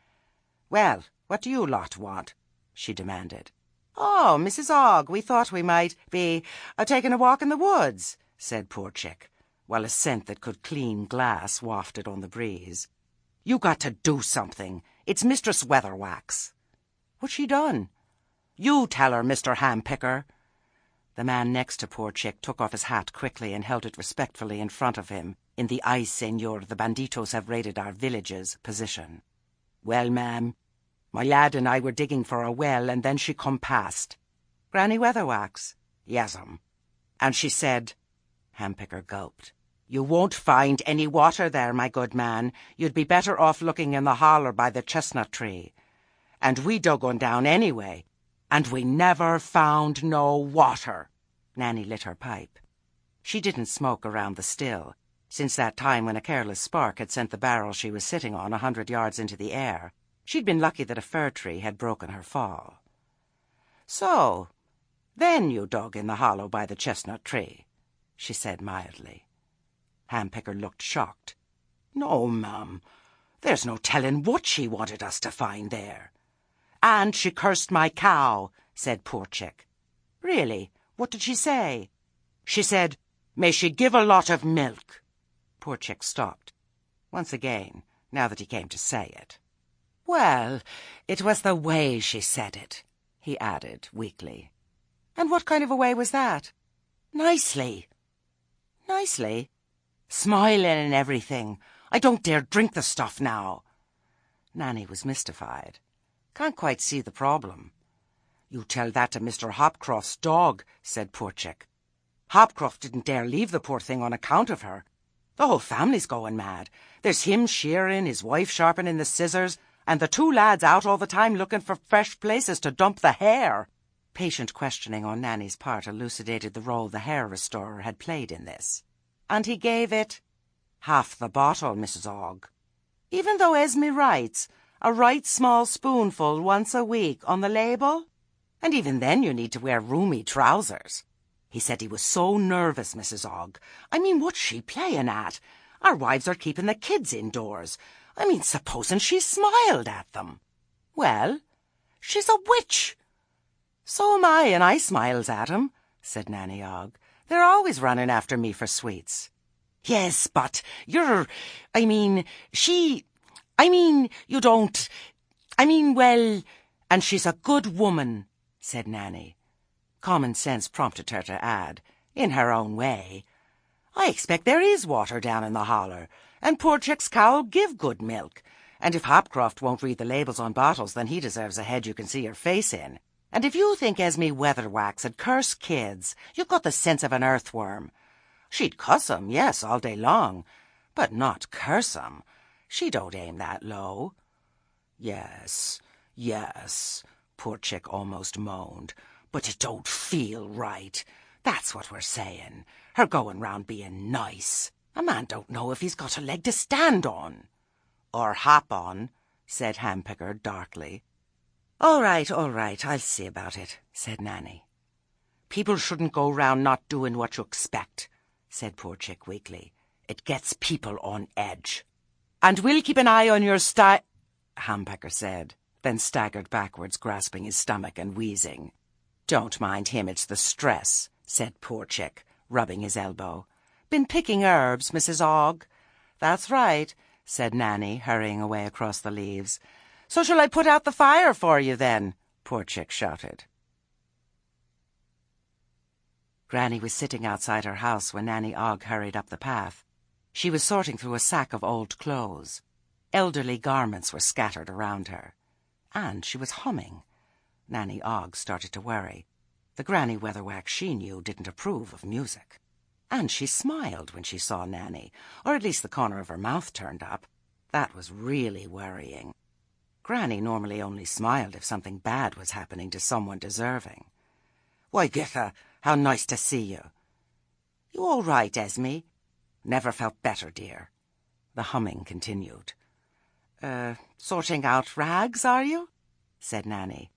"Well, what do you lot want?" she demanded. "Oh, Mrs. Ogg, we thought we might be taking a walk in the woods," said poor Chick, while a scent that could clean glass wafted on the breeze. "You got to do something. It's Mistress Weatherwax." "What's she done?" "You tell her, Mr. Hampicker." The man next to poor Chick took off his hat quickly and held it respectfully in front of him, in the "Ay, senor, the banditos have raided our villages" position. "Well, ma'am, my lad and I were digging for a well, and then she come past." "Granny Weatherwax?" "Yes'm. And she said—" Hampicker gulped. "You won't find any water there, my good man. You'd be better off looking in the holler by the chestnut tree. And we dug on down anyway, and we never found no water." Nanny lit her pipe. She didn't smoke around the still, since that time when a careless spark had sent the barrel she was sitting on 100 yards into the air. She'd been lucky that a fir tree had broken her fall. "So, then you dug in the hollow by the chestnut tree," she said mildly. Hampicker looked shocked. "No, ma'am. There's no telling what she wanted us to find there." "And she cursed my cow," said poor Chick. "Really? What did she say?" "She said, 'May she give a lot of milk.'" Poor Chick stopped. Once again, now that he came to say it. "Well, it was the way she said it," he added weakly. "And what kind of a way was that?" "Nicely." "Nicely?" "Smiling and everything. I don't dare drink the stuff now." Nanny was mystified. "Can't quite see the problem." "You tell that to Mr. Hopcroft's dog," said poor Chick. "Hopcroft didn't dare leave the poor thing on account of her. The whole family's going mad. There's him shearing, his wife sharpening the scissors, and the 2 lads out all the time looking for fresh places to dump the hair." Patient questioning on Nanny's part elucidated the role the hair restorer had played in this. "And he gave it—" "Half the bottle, Mrs. Ogg." "Even though Esme writes, a right small spoonful once a week on the label? And even then you need to wear roomy trousers." "He said he was so nervous, Mrs. Ogg. I mean, what's she playing at? Our wives are keeping the kids indoors. I mean, supposing she smiled at them." "Well, she's a witch." "So am I, and I smiles at 'em," said Nanny Ogg. "They're always running after me for sweets." "Yes, but you don't... well, and she's a good woman," said Nanny. Common sense prompted her to add, in her own way, "I expect there is water down in the holler, and poor Chick's cow'll give good milk. And if Hopcroft won't read the labels on bottles, then he deserves a head you can see your face in. And if you think Esme Weatherwax had cursed kids, you've got the sense of an earthworm. She'd cuss 'em, yes, all day long, but not curse 'em. She don't aim that low." Yes, poor Chick almost moaned. "But it don't feel right. That's what we're saying. Her going round being nice. A man don't know if he's got a leg to stand on." "Or hop on," said Hampicker darkly. All right, I'll see about it," said Nanny. "People shouldn't go round not doing what you expect," said poor Chick weakly. "It gets people on edge." "And we'll keep an eye on your Hampicker said, then staggered backwards, grasping his stomach and wheezing. "Don't mind him, it's the stress," said poor Chick, rubbing his elbow. "Been picking herbs, Mrs. Ogg?" "That's right," said Nanny, hurrying away across the leaves. "So shall I put out the fire for you, then?" poor Chick shouted. Granny was sitting outside her house when Nanny Ogg hurried up the path. She was sorting through a sack of old clothes. Elderly garments were scattered around her. And she was humming. Nanny Ogg started to worry. The Granny Weatherwax she knew didn't approve of music. And she smiled when she saw Nanny, or at least the corner of her mouth turned up. That was really worrying. Granny normally only smiled if something bad was happening to someone deserving. "Why, Githa, how nice to see you." "You all right, Esme?" "Never felt better, dear." The humming continued. Sorting out rags, are you?" said Nanny.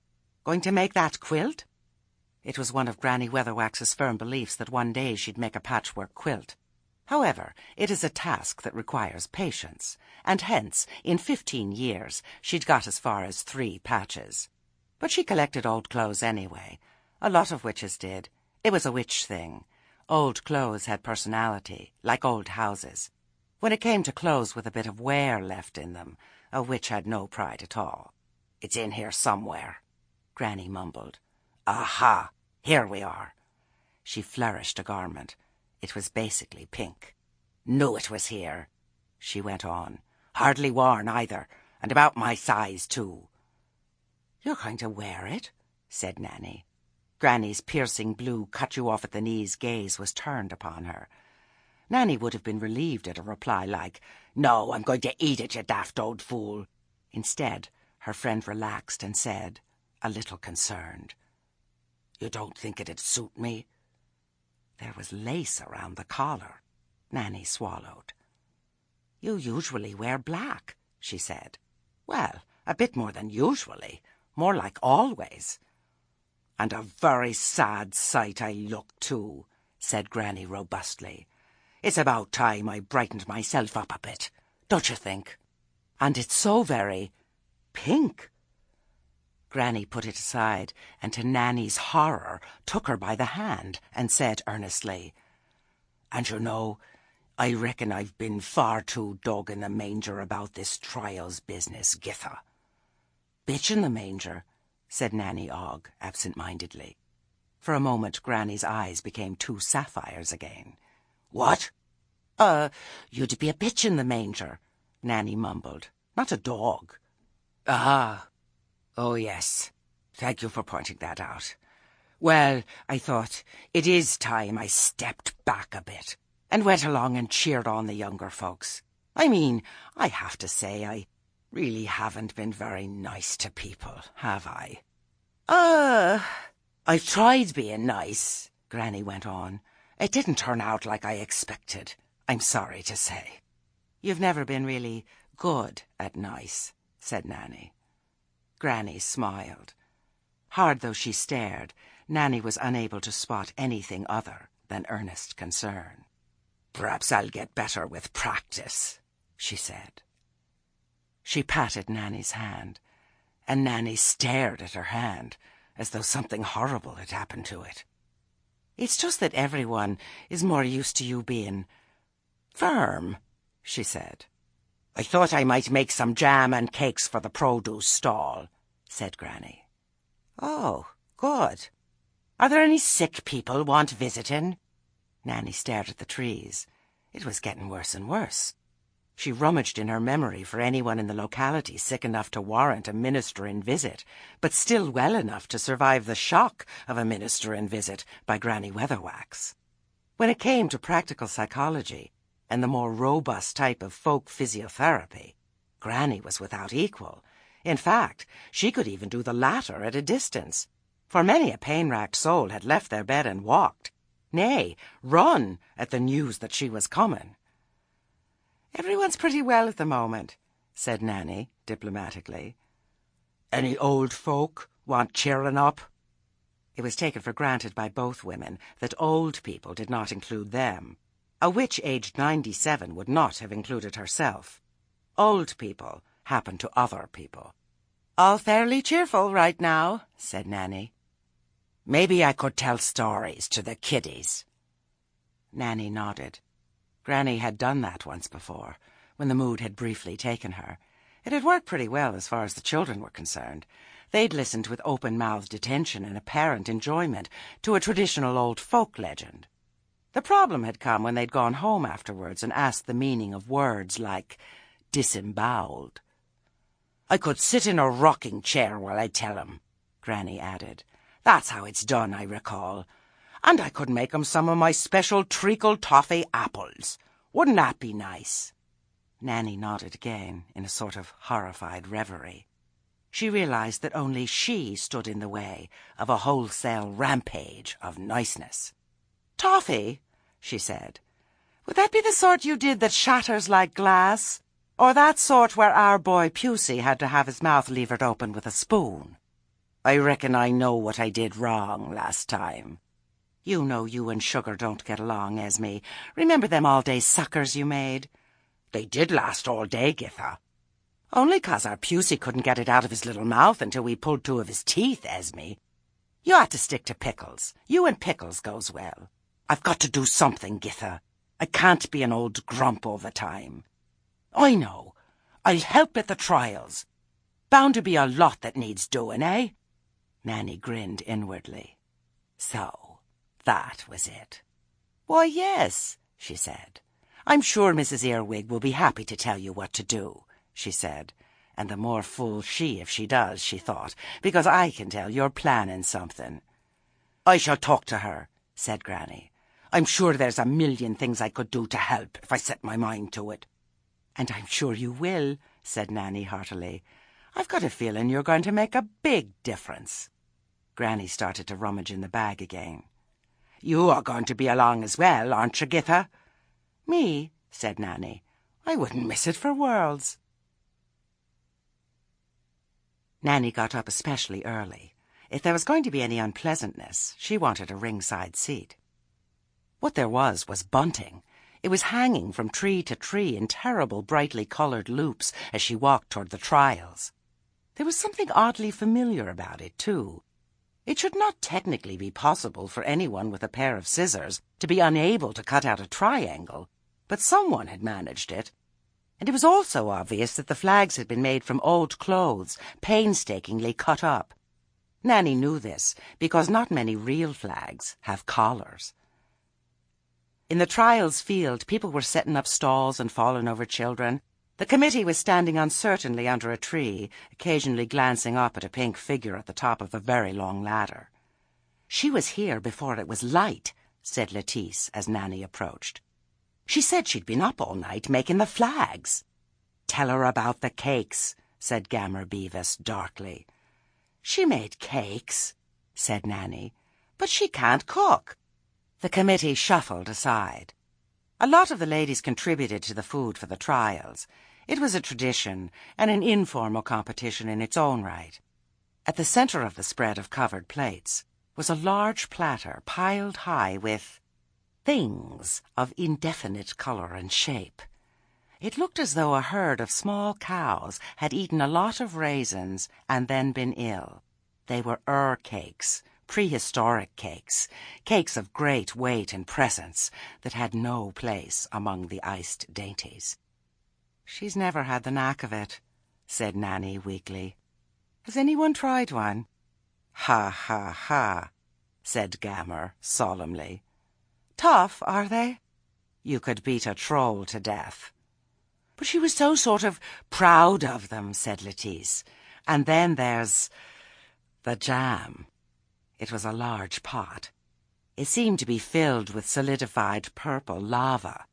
"Going to make that quilt?" It was one of Granny Weatherwax's firm beliefs that one day she'd make a patchwork quilt. However, it is a task that requires patience, and hence, in 15 years, she'd got as far as 3 patches. But she collected old clothes anyway. A lot of witches did. It was a witch thing. Old clothes had personality, like old houses. When it came to clothes with a bit of wear left in them, a witch had no pride at all. "It's in here somewhere," Granny mumbled. "Aha! Here we are." She flourished a garment. It was basically pink. "Knew it was here," she went on. "Hardly worn either, and about my size too." "You're going to wear it?" said Nanny. Granny's piercing blue cut-you-off-at-the-knees gaze was turned upon her. Nanny would have been relieved at a reply like, "No, I'm going to eat it, you daft old fool." Instead, her friend relaxed and said, a little concerned, "You don't think it'd suit me?" There was lace around the collar. Nanny swallowed. "You usually wear black," she said. "Well, a bit more than usually. More like always." "And a very sad sight I look, too," said Granny robustly. "It's about time I brightened myself up a bit, don't you think? And it's so very pink." Granny put it aside, and to Nanny's horror took her by the hand and said earnestly, "And you know, I reckon I've been far too dog in the manger about this trials business, Githa." "Bitch in the manger," said Nanny Ogg absent-mindedly. For a moment Granny's eyes became 2 sapphires again. "What?" You'd be a bitch in the manger," Nanny mumbled. "Not a dog." "Ah. Oh, yes. Thank you for pointing that out. Well, I thought, it is time I stepped back a bit and went along and cheered on the younger folks. I mean, I have to say, I really haven't been very nice to people, have I?" "I've tried being nice," Granny went on. "It didn't turn out like I expected, I'm sorry to say." "You've never been really good at nice," said Nanny. Granny smiled. Hard though she stared, Nanny was unable to spot anything other than earnest concern. "Perhaps I'll get better with practice," she said. She patted Nanny's hand, and Nanny stared at her hand as though something horrible had happened to it. "It's just that everyone is more used to you being firm," she said. "I thought I might make some jam and cakes for the produce stall," said Granny. "Oh, good. Are there any sick people want visiting?" Nanny stared at the trees. It was getting worse and worse. She rummaged in her memory for anyone in the locality sick enough to warrant a ministering visit, but still well enough to survive the shock of a ministering visit by Granny Weatherwax. When it came to practical psychology and the more robust type of folk physiotherapy, Granny was without equal. In fact, she could even do the latter at a distance, for many a pain-racked soul had left their bed and walked, nay, run at the news that she was coming. "Everyone's pretty well at the moment," said Nanny diplomatically. "Any old folk want cheering up?" It was taken for granted by both women that old people did not include them. A witch aged 97 would not have included herself. Old people happened to other people. "All fairly cheerful right now," said Nanny. "Maybe I could tell stories to the kiddies." Nanny nodded. Granny had done that once before, when the mood had briefly taken her. It had worked pretty well as far as the children were concerned. They'd listened with open-mouthed attention and apparent enjoyment to a traditional old folk legend. The problem had come when they'd gone home afterwards and asked the meaning of words like disemboweled. "I could sit in a rocking chair while I tell 'em," Granny added. "That's how it's done, I recall. And I could make 'em some of my special treacle toffee apples. Wouldn't that be nice?" Nanny nodded again in a sort of horrified reverie. She realized that only she stood in the way of a wholesale rampage of niceness. "Toffee?" she said. "Would that be the sort you did that shatters like glass? Or that sort where our boy Pusey had to have his mouth levered open with a spoon? I reckon I know what I did wrong last time. You know you and Sugar don't get along, Esme. Remember them all-day suckers you made? They did last all day, Githa. Only 'cause our Pusey couldn't get it out of his little mouth until we pulled 2 of his teeth, Esme. You ought to stick to Pickles. You and Pickles goes well. I've got to do something, Githa. I can't be an old grump all the time. I know. I'll help at the trials. Bound to be a lot that needs doing, eh?" Nanny grinned inwardly. So, that was it. "Why, yes," she said. "I'm sure Mrs. Earwig will be happy to tell you what to do," she said. "And the more fool she if she does," she thought, "because I can tell you're planning something." "I shall talk to her," said Granny. "I'm sure there's a million things I could do to help if I set my mind to it." "And I'm sure you will," said Nanny heartily. "I've got a feeling you're going to make a big difference." Granny started to rummage in the bag again. "You are going to be along as well, aren't you, Githa?" "Me?" said Nanny. "I wouldn't miss it for worlds." Nanny got up especially early. If there was going to be any unpleasantness, she wanted a ringside seat. What there was bunting. It was hanging from tree to tree in terrible brightly coloured loops as she walked toward the trials. There was something oddly familiar about it, too. It should not technically be possible for anyone with a pair of scissors to be unable to cut out a triangle, but someone had managed it. And it was also obvious that the flags had been made from old clothes, painstakingly cut up. Nanny knew this, because not many real flags have collars. In the trials field, people were setting up stalls and falling over children. The committee was standing uncertainly under a tree, occasionally glancing up at a pink figure at the top of a very long ladder. "She was here before it was light," said Lettice as Nanny approached. "She said she'd been up all night making the flags." "Tell her about the cakes," said Gammer Beavis darkly. "She made cakes," said Nanny, "but she can't cook." The committee shuffled aside. A lot of the ladies contributed to the food for the trials. It was a tradition, and an informal competition in its own right. At the centre of the spread of covered plates was a large platter piled high with things of indefinite colour and shape. It looked as though a herd of small cows had eaten a lot of raisins and then been ill. They were cakes, prehistoric cakes, cakes of great weight and presence that had no place among the iced dainties. "She's never had the knack of it," said Nanny weakly. "Has anyone tried one?" "Ha, ha, ha," said Gammer solemnly. "Tough, are they?" "You could beat a troll to death." "But she was so sort of proud of them," said Lettice. "And then there's the jam." It was a large pot. It seemed to be filled with solidified purple lava.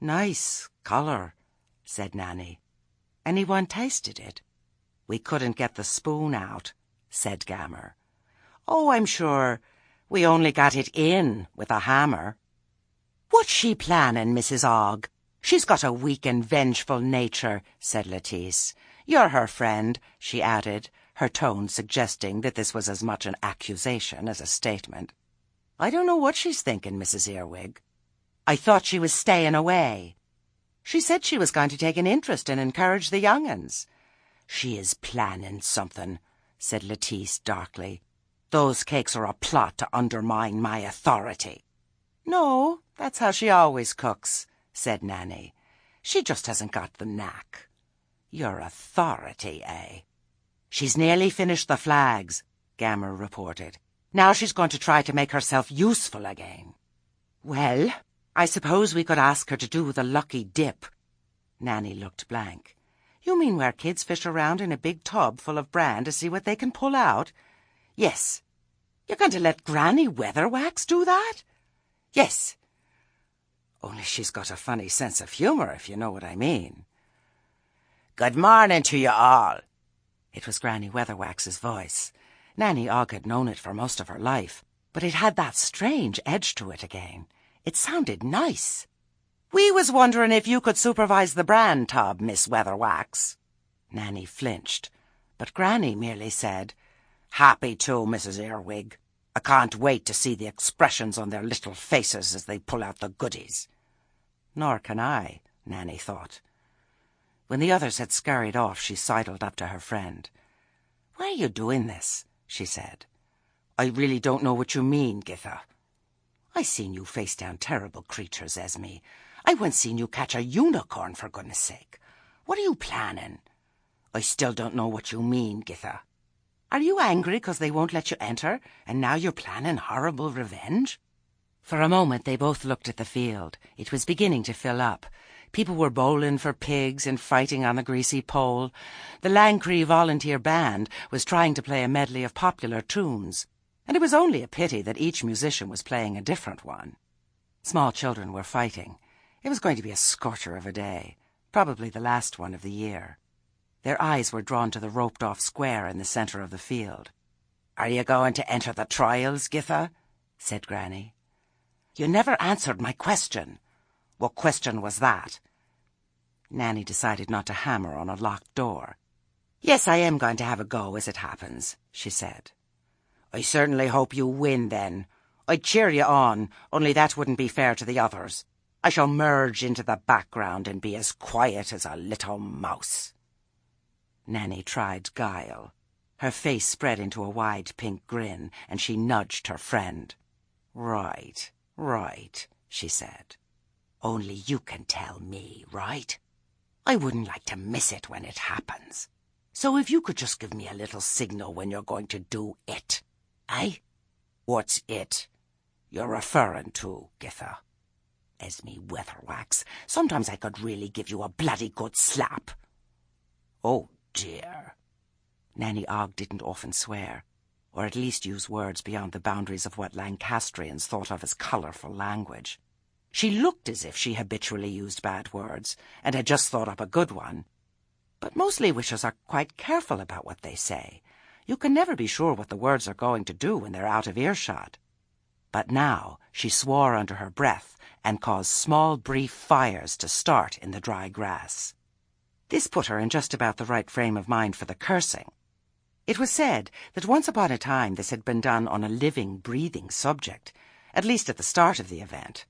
"Nice colour," said Nanny. "Anyone tasted it?" "We couldn't get the spoon out," said Gammer. "Oh, I'm sure. We only got it in with a hammer." "What's she planning, Mrs. Ogg? She's got a weak and vengeful nature," said Lettice. "You're her friend," she added, her tone suggesting that this was as much an accusation as a statement. "I don't know what she's thinking, Mrs. Earwig. I thought she was staying away. She said she was going to take an interest and encourage the young uns." "She is planning something," said Lettice darkly. "Those cakes are a plot to undermine my authority." "No, that's how she always cooks," said Nanny. "She just hasn't got the knack." "Your authority, eh?" "She's nearly finished the flags," Gammer reported. "Now she's going to try to make herself useful again." "Well, I suppose we could ask her to do the lucky dip." Nanny looked blank. "You mean where kids fish around in a big tub full of bran to see what they can pull out?" "Yes." "You're going to let Granny Weatherwax do that?" "Yes." Only she's got a funny sense of humour, if you know what I mean. "Good morning to you all." It was Granny Weatherwax's voice. Nanny Ogg had known it for most of her life, but it had that strange edge to it again. It sounded nice. "We was wondering if you could supervise the bran tub, Miss Weatherwax." Nanny flinched, but Granny merely said, "Happy to, Mrs. Earwig. I can't wait to see the expressions on their little faces as they pull out the goodies." Nor can I, Nanny thought. When the others had scurried off, she sidled up to her friend. "Why are you doing this?" she said. "I really don't know what you mean, Githa." "I seen you face down terrible creatures, Esme. I once seen you catch a unicorn, for goodness sake. What are you planning?" "I still don't know what you mean, Githa." "Are you angry because they won't let you enter, and now you're planning horrible revenge?" For a moment they both looked at the field. It was beginning to fill up. People were bowling for pigs and fighting on the greasy pole. The Lancre volunteer band was trying to play a medley of popular tunes, and it was only a pity that each musician was playing a different one. Small children were fighting. It was going to be a scorcher of a day, probably the last one of the year. Their eyes were drawn to the roped-off square in the centre of the field. "Are you going to enter the trials, Githa?" said Granny. "You never answered my question." "What question was that?" Nanny decided not to hammer on a locked door. "Yes, I am going to have a go as it happens," she said. "I certainly hope you win, then. I'd cheer you on, only that wouldn't be fair to the others. I shall merge into the background and be as quiet as a little mouse." Nanny tried guile. Her face spread into a wide pink grin, and she nudged her friend. Right, she said. "Only you can tell me, right? I wouldn't like to miss it when it happens. So if you could just give me a little signal when you're going to do it, eh?" "What's it you're referring to, Githa?" "Esme Weatherwax, sometimes I could really give you a bloody good slap." "Oh, dear." Nanny Ogg didn't often swear, or at least use words beyond the boundaries of what Lancastrians thought of as colourful language. She looked as if she habitually used bad words, and had just thought up a good one. But mostly witches are quite careful about what they say. You can never be sure what the words are going to do when they're out of earshot. But now she swore under her breath and caused small brief fires to start in the dry grass. This put her in just about the right frame of mind for the cursing. It was said that once upon a time this had been done on a living, breathing subject, at least at the start of the event.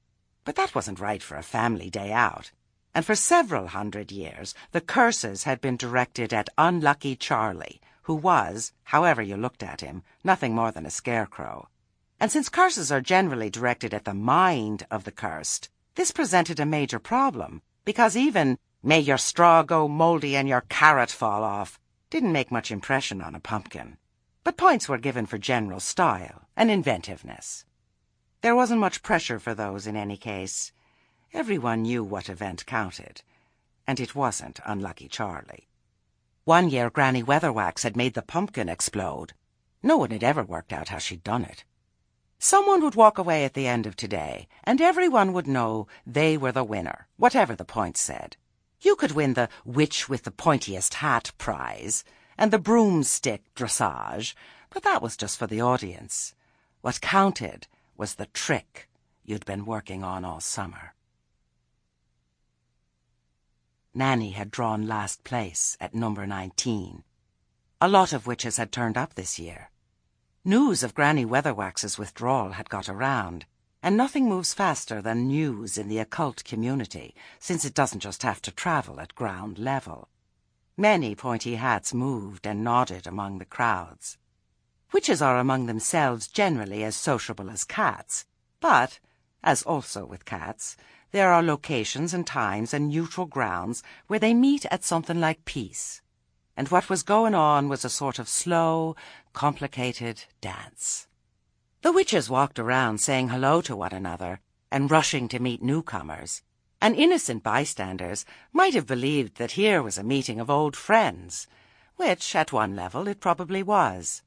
But that wasn't right for a family day out, and for several hundred years the curses had been directed at Unlucky Charlie, who was, however you looked at him, nothing more than a scarecrow. And since curses are generally directed at the mind of the cursed, this presented a major problem, because even "may your straw go mouldy and your carrot fall off" didn't make much impression on a pumpkin. But points were given for general style and inventiveness. There wasn't much pressure for those in any case. Everyone knew what event counted, and it wasn't Unlucky Charlie. One year Granny Weatherwax had made the pumpkin explode. No one had ever worked out how she'd done it. Someone would walk away at the end of today, and everyone would know they were the winner, whatever the points said. You could win the Witch with the Pointiest Hat prize and the Broomstick dressage, but that was just for the audience. What counted was the trick you'd been working on all summer. Nanny had drawn last place at number 19. A lot of witches had turned up this year. News of Granny Weatherwax's withdrawal had got around, and nothing moves faster than news in the occult community, since it doesn't just have to travel at ground level. Many pointy hats moved and nodded among the crowds. Witches are among themselves generally as sociable as cats, but, as also with cats, There are locations and times and neutral grounds where they meet at something like peace. And what was going on was a sort of slow, complicated dance. The witches walked around saying hello to one another and rushing to meet newcomers, and innocent bystanders might have believed that here was a meeting of old friends, which, at one level, it probably was.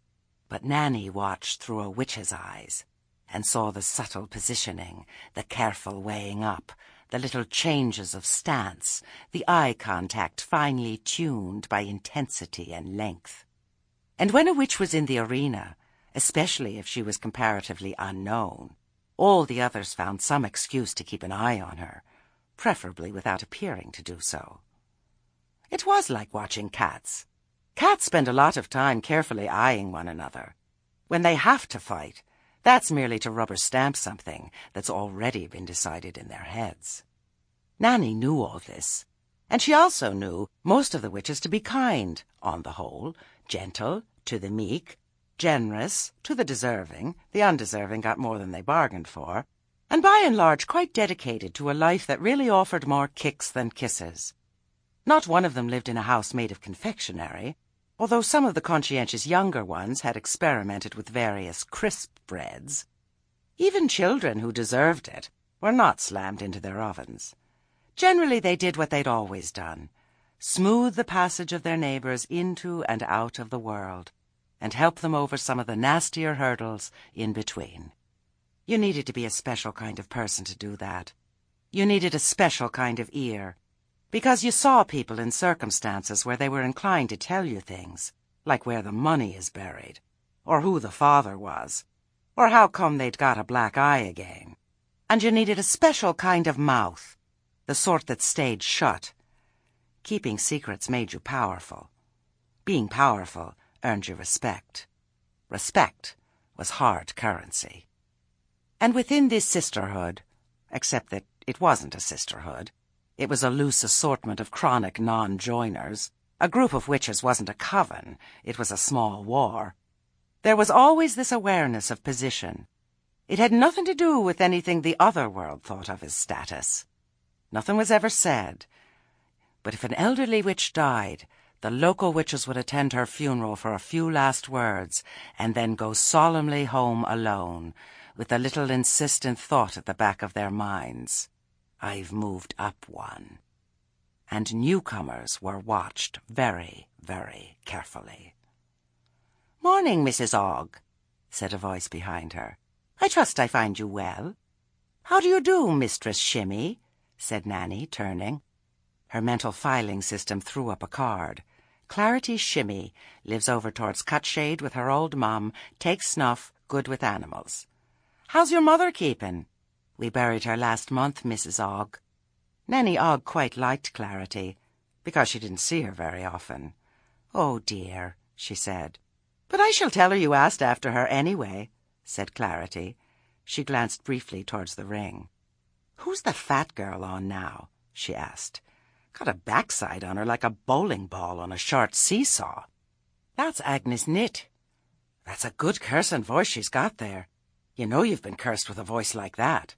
But Nanny watched through a witch's eyes and saw the subtle positioning, the careful weighing up, the little changes of stance, the eye contact finely tuned by intensity and length. And when a witch was in the arena, especially if she was comparatively unknown, all the others found some excuse to keep an eye on her, preferably without appearing to do so. It was like watching cats. Cats spend a lot of time carefully eyeing one another. When they have to fight, that's merely to rubber stamp something that's already been decided in their heads. Nanny knew all this, and she also knew most of the witches to be kind, on the whole, gentle to the meek, generous to the deserving, the undeserving got more than they bargained for, and by and large quite dedicated to a life that really offered more kicks than kisses. Not one of them lived in a house made of confectionery, although some of the conscientious younger ones had experimented with various crisp breads. Even children who deserved it were not slammed into their ovens. Generally they did what they'd always done, smooth the passage of their neighbours into and out of the world, and help them over some of the nastier hurdles in between. You needed to be a special kind of person to do that. You needed a special kind of ear, because you saw people in circumstances where they were inclined to tell you things, like where the money is buried, or who the father was, or how come they'd got a black eye again. And you needed a special kind of mouth, the sort that stayed shut. Keeping secrets made you powerful. Being powerful earned you respect. Respect was hard currency. And within this sisterhood, except that it wasn't a sisterhood, it was a loose assortment of chronic non-joiners, a group of witches wasn't a coven, it was a small war. There was always this awareness of position. It had nothing to do with anything the other world thought of as status. Nothing was ever said. But if an elderly witch died, the local witches would attend her funeral for a few last words, and then go solemnly home alone, with a little insistent thought at the back of their minds. I've moved up one. And newcomers were watched very, very carefully. "Morning, Mrs. Ogg," said a voice behind her. "I trust I find you well." "How do you do, Mistress Shimmy?" said Nanny, turning. Her mental filing system threw up a card. Clarity Shimmy lives over towards Cutshade with her old mum, takes snuff, good with animals. "How's your mother keeping?" "We buried her last month, Mrs. Ogg." Nanny Ogg quite liked Clarity, because she didn't see her very often. "Oh dear," she said. "But I shall tell her you asked after her anyway," said Clarity. She glanced briefly towards the ring. "Who's the fat girl on now?" she asked. "Got a backside on her like a bowling ball on a short seesaw." "That's Agnes Nitt." "That's a good cursing voice she's got there. You know you've been cursed with a voice like that."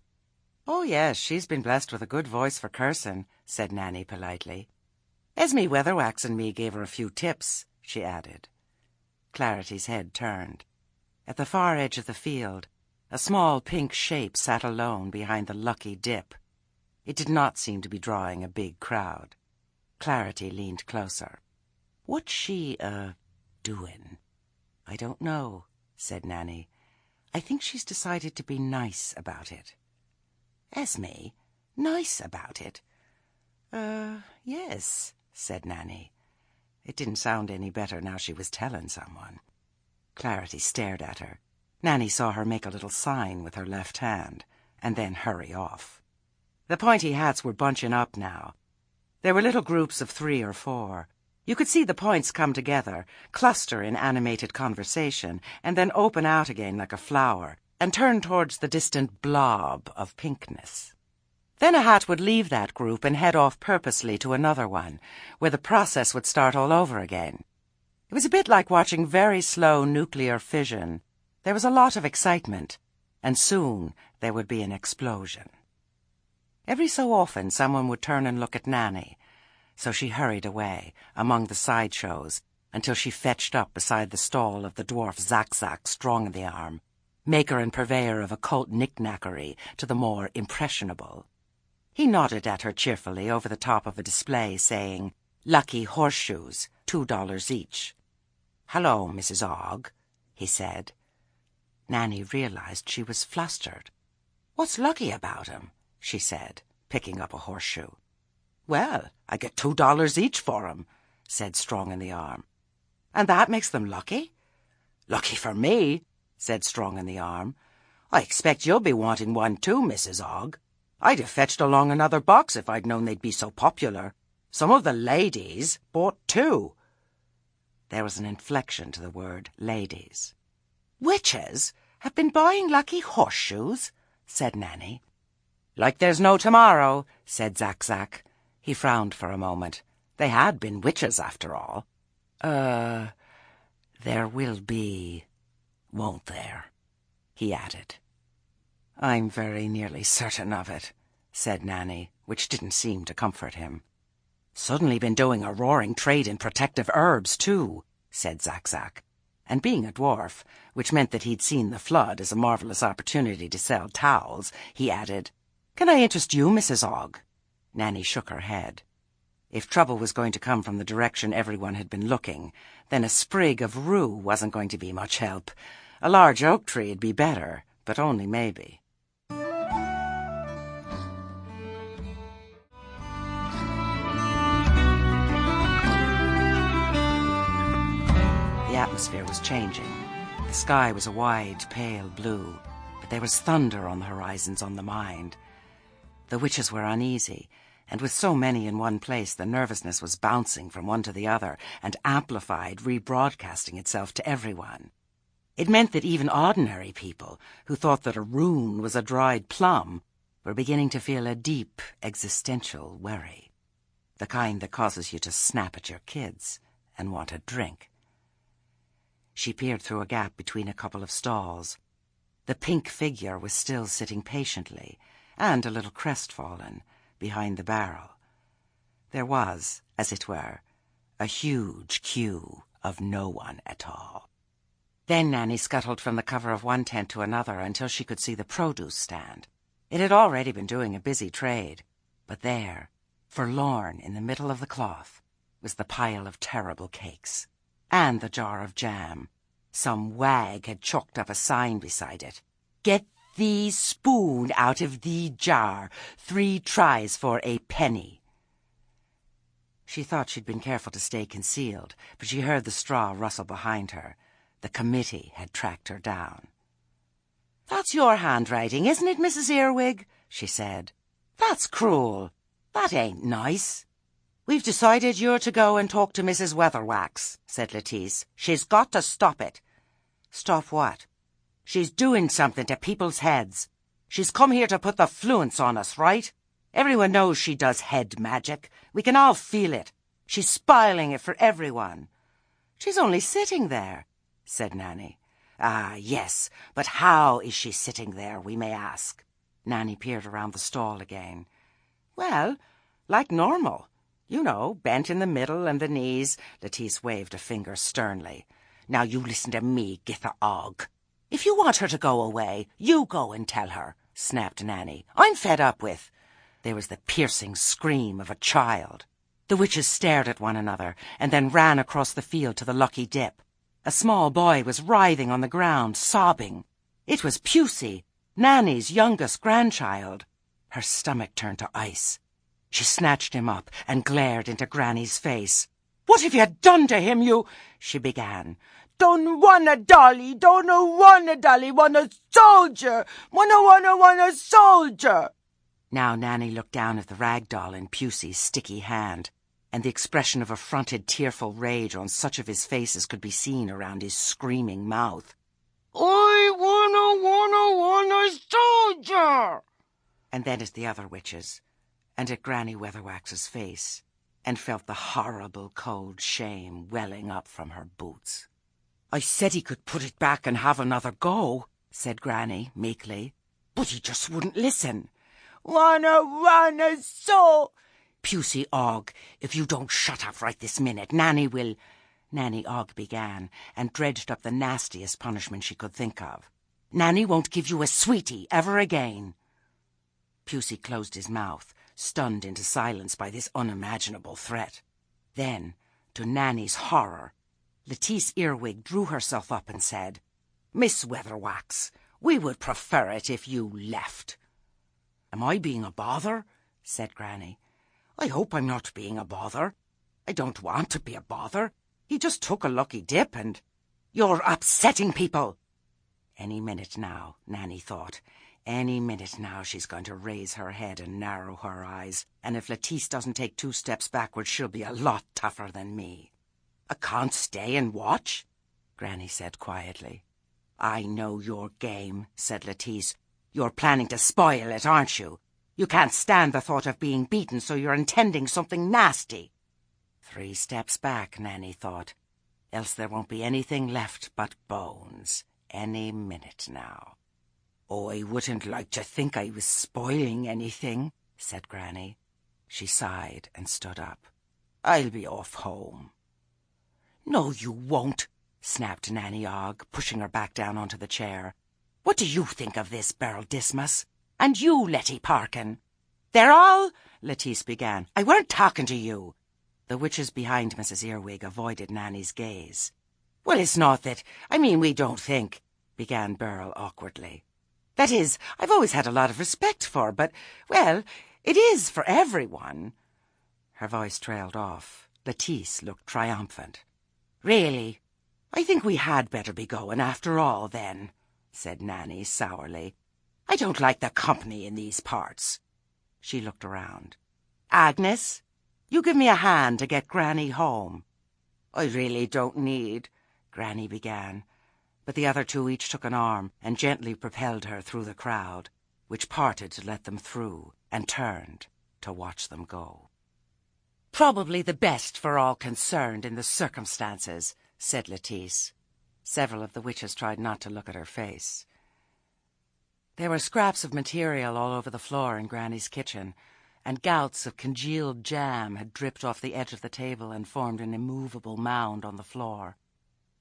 "Oh yes, she's been blessed with a good voice for cursing," said Nanny politely. "Esme Weatherwax and me gave her a few tips," she added. Clarity's head turned. At the far edge of the field, a small pink shape sat alone behind the lucky dip. It did not seem to be drawing a big crowd. Clarity leaned closer. "What's she, doing?" "I don't know," said Nanny. "I think she's decided to be nice about it." "Esme? Nice about it?" Yes," said Nanny. It didn't sound any better now she was telling someone. Clarity stared at her. Nanny saw her make a little sign with her left hand, and then hurry off. The pointy hats were bunching up now. There were little groups of 3 or 4. You could see the points come together, cluster in animated conversation, and then open out again like a flower, and turn towards the distant blob of pinkness. Then a hat would leave that group and head off purposely to another one, where the process would start all over again. It was a bit like watching very slow nuclear fission. There was a lot of excitement, and soon there would be an explosion. Every so often someone would turn and look at Nanny, so she hurried away among the sideshows until she fetched up beside the stall of the dwarf Zack Strong in the Arm, maker and purveyor of occult knick-knackery to the more impressionable. He nodded at her cheerfully over the top of a display, saying, "Lucky horseshoes, $2 each." "Hello, Mrs. Ogg," he said. Nanny realized she was flustered. "What's lucky about 'em?" she said, picking up a horseshoe. "Well, I get $2 each for 'em," said Strong in the Arm. "And that makes them lucky?" "Lucky for me," said Strong in the Arm. "I expect you'll be wanting one too, Mrs. Ogg. I'd have fetched along another box if I'd known they'd be so popular. Some of the ladies bought 2. There was an inflection to the word ladies. "Witches have been buying lucky horseshoes?" said Nanny. "Like there's no tomorrow," said Zack. He frowned for a moment. They had been witches, after all. There will be, won't there?" he added. "I'm very nearly certain of it," said Nanny, which didn't seem to comfort him. "Suddenly been doing a roaring trade in protective herbs, too," said Zack. And being a dwarf, which meant that he'd seen the flood as a marvellous opportunity to sell towels, he added, "Can I interest you, Mrs. Ogg?" Nanny shook her head. If trouble was going to come from the direction everyone had been looking, then a sprig of rue wasn't going to be much help. A large oak tree'd be better, but only maybe. The atmosphere was changing. The sky was a wide, pale blue, but there was thunder on the horizons on the mind. The witches were uneasy, and with so many in one place, the nervousness was bouncing from one to the other and amplified, rebroadcasting itself to everyone. It meant that even ordinary people, who thought that a rune was a dried plum, were beginning to feel a deep existential worry. The kind that causes you to snap at your kids and want a drink. She peered through a gap between a couple of stalls. The pink figure was still sitting patiently, and a little crestfallen, behind the barrel. There was, as it were, a huge queue of no one at all. Then Nanny scuttled from the cover of one tent to another until she could see the produce stand. It had already been doing a busy trade, but there, forlorn in the middle of the cloth, was the pile of terrible cakes, and the jar of jam. Some wag had chalked up a sign beside it. "Get thee spoon out of thee jar, 3 tries for a penny." She thought she'd been careful to stay concealed, but she heard the straw rustle behind her. The committee had tracked her down. "That's your handwriting, isn't it, Mrs. Earwig?" she said. "That's cruel. That ain't nice." "We've decided you're to go and talk to Mrs. Weatherwax," said Lettice. "She's got to stop it." "Stop what?" "She's doing something to people's heads. She's come here to put the fluence on us, right? Everyone knows she does head magic. We can all feel it. She's spoiling it for everyone." "She's only sitting there," said Nanny. "Ah, yes, but how is she sitting there, we may ask?" Nanny peered around the stall again. "Well, like normal. You know, bent in the middle and the knees." Lettice waved a finger sternly. "Now you listen to me, Githa Ogg. If you want her to go away, you go and tell her," snapped Nanny. "I'm fed up with—" There was the piercing scream of a child. The witches stared at one another and then ran across the field to the lucky dip. A small boy was writhing on the ground, sobbing. It was Pusey, Nanny's youngest grandchild. Her stomach turned to ice. She snatched him up and glared into Granny's face. "What have you done to him, you—" she began. "Don't want a dolly, don't want a dolly, want a soldier, want a soldier." Now Nanny looked down at the rag doll in Pusey's sticky hand, and the expression of affronted, tearful rage on such of his face as could be seen around his screaming mouth. "I want a soldier!" And then at the other witches, and at Granny Weatherwax's face, and felt the horrible cold shame welling up from her boots. "I said he could put it back and have another go," said Granny meekly. "But he just wouldn't listen. Wanna run so. Pusey Ogg, if you don't shut up right this minute, Nanny will... Nanny Ogg began, and dredged up the nastiest punishment she could think of. Nanny won't give you a sweetie ever again. Pusey closed his mouth, stunned into silence by this unimaginable threat. Then, to Nanny's horror, Lettice Earwig drew herself up and said, "Miss Weatherwax, we would prefer it if you left." "Am I being a bother?" said Granny. "I hope I'm not being a bother. I don't want to be a bother. He just took a lucky dip and—" "You're upsetting people!" Any minute now, Nanny thought. Any minute now she's going to raise her head and narrow her eyes, and if Lettice doesn't take 2 steps backwards, she'll be a lot tougher than me. "I can't stay and watch," Granny said quietly. "I know your game," said Lettice. "You're planning to spoil it, aren't you? You can't stand the thought of being beaten, so you're intending something nasty." 3 steps back, Nanny thought, else there won't be anything left but bones, any minute now. "Oh, I wouldn't like to think I was spoiling anything," said Granny. She sighed and stood up. "I'll be off home." "No, you won't," snapped Nanny Ogg, pushing her back down onto the chair. "What do you think of this, Beryl Dismas? And you, Letty Parkin?" "They're all—" Lettice began. "I weren't talking to you." The witches behind Mrs. Earwig avoided Nanny's gaze. "Well, it's not that... I mean, we don't think—" began Beryl awkwardly. "That is, I've always had a lot of respect for, but, well, it is for everyone." Her voice trailed off. Lettice looked triumphant. "Really, I think we had better be going after all, then," said Nanny sourly. "I don't like the company in these parts." She looked around. "Agnes, you give me a hand to get Granny home." "I really don't need—" Granny began, but the other 2 each took an arm and gently propelled her through the crowd, which parted to let them through and turned to watch them go. "Probably the best for all concerned in the circumstances," said Lettice. Several of the witches tried not to look at her face. There were scraps of material all over the floor in Granny's kitchen, and gouts of congealed jam had dripped off the edge of the table and formed an immovable mound on the floor.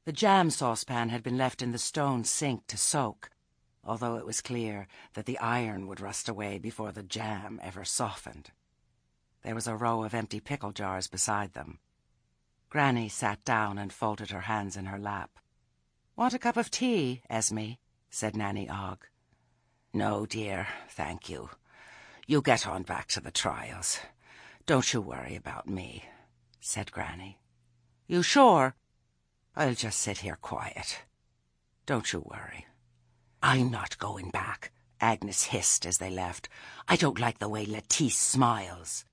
The jam saucepan had been left in the stone sink to soak, although it was clear that the iron would rust away before the jam ever softened. There was a row of empty pickle jars beside them. Granny sat down and folded her hands in her lap. "Want a cup of tea, Esme?" said Nanny Ogg. "No, dear, thank you. You get on back to the trials. Don't you worry about me," said Granny. "You sure?" "I'll just sit here quiet. Don't you worry." "I'm not going back," Agnes hissed as they left. "I don't like the way Lettice smiles."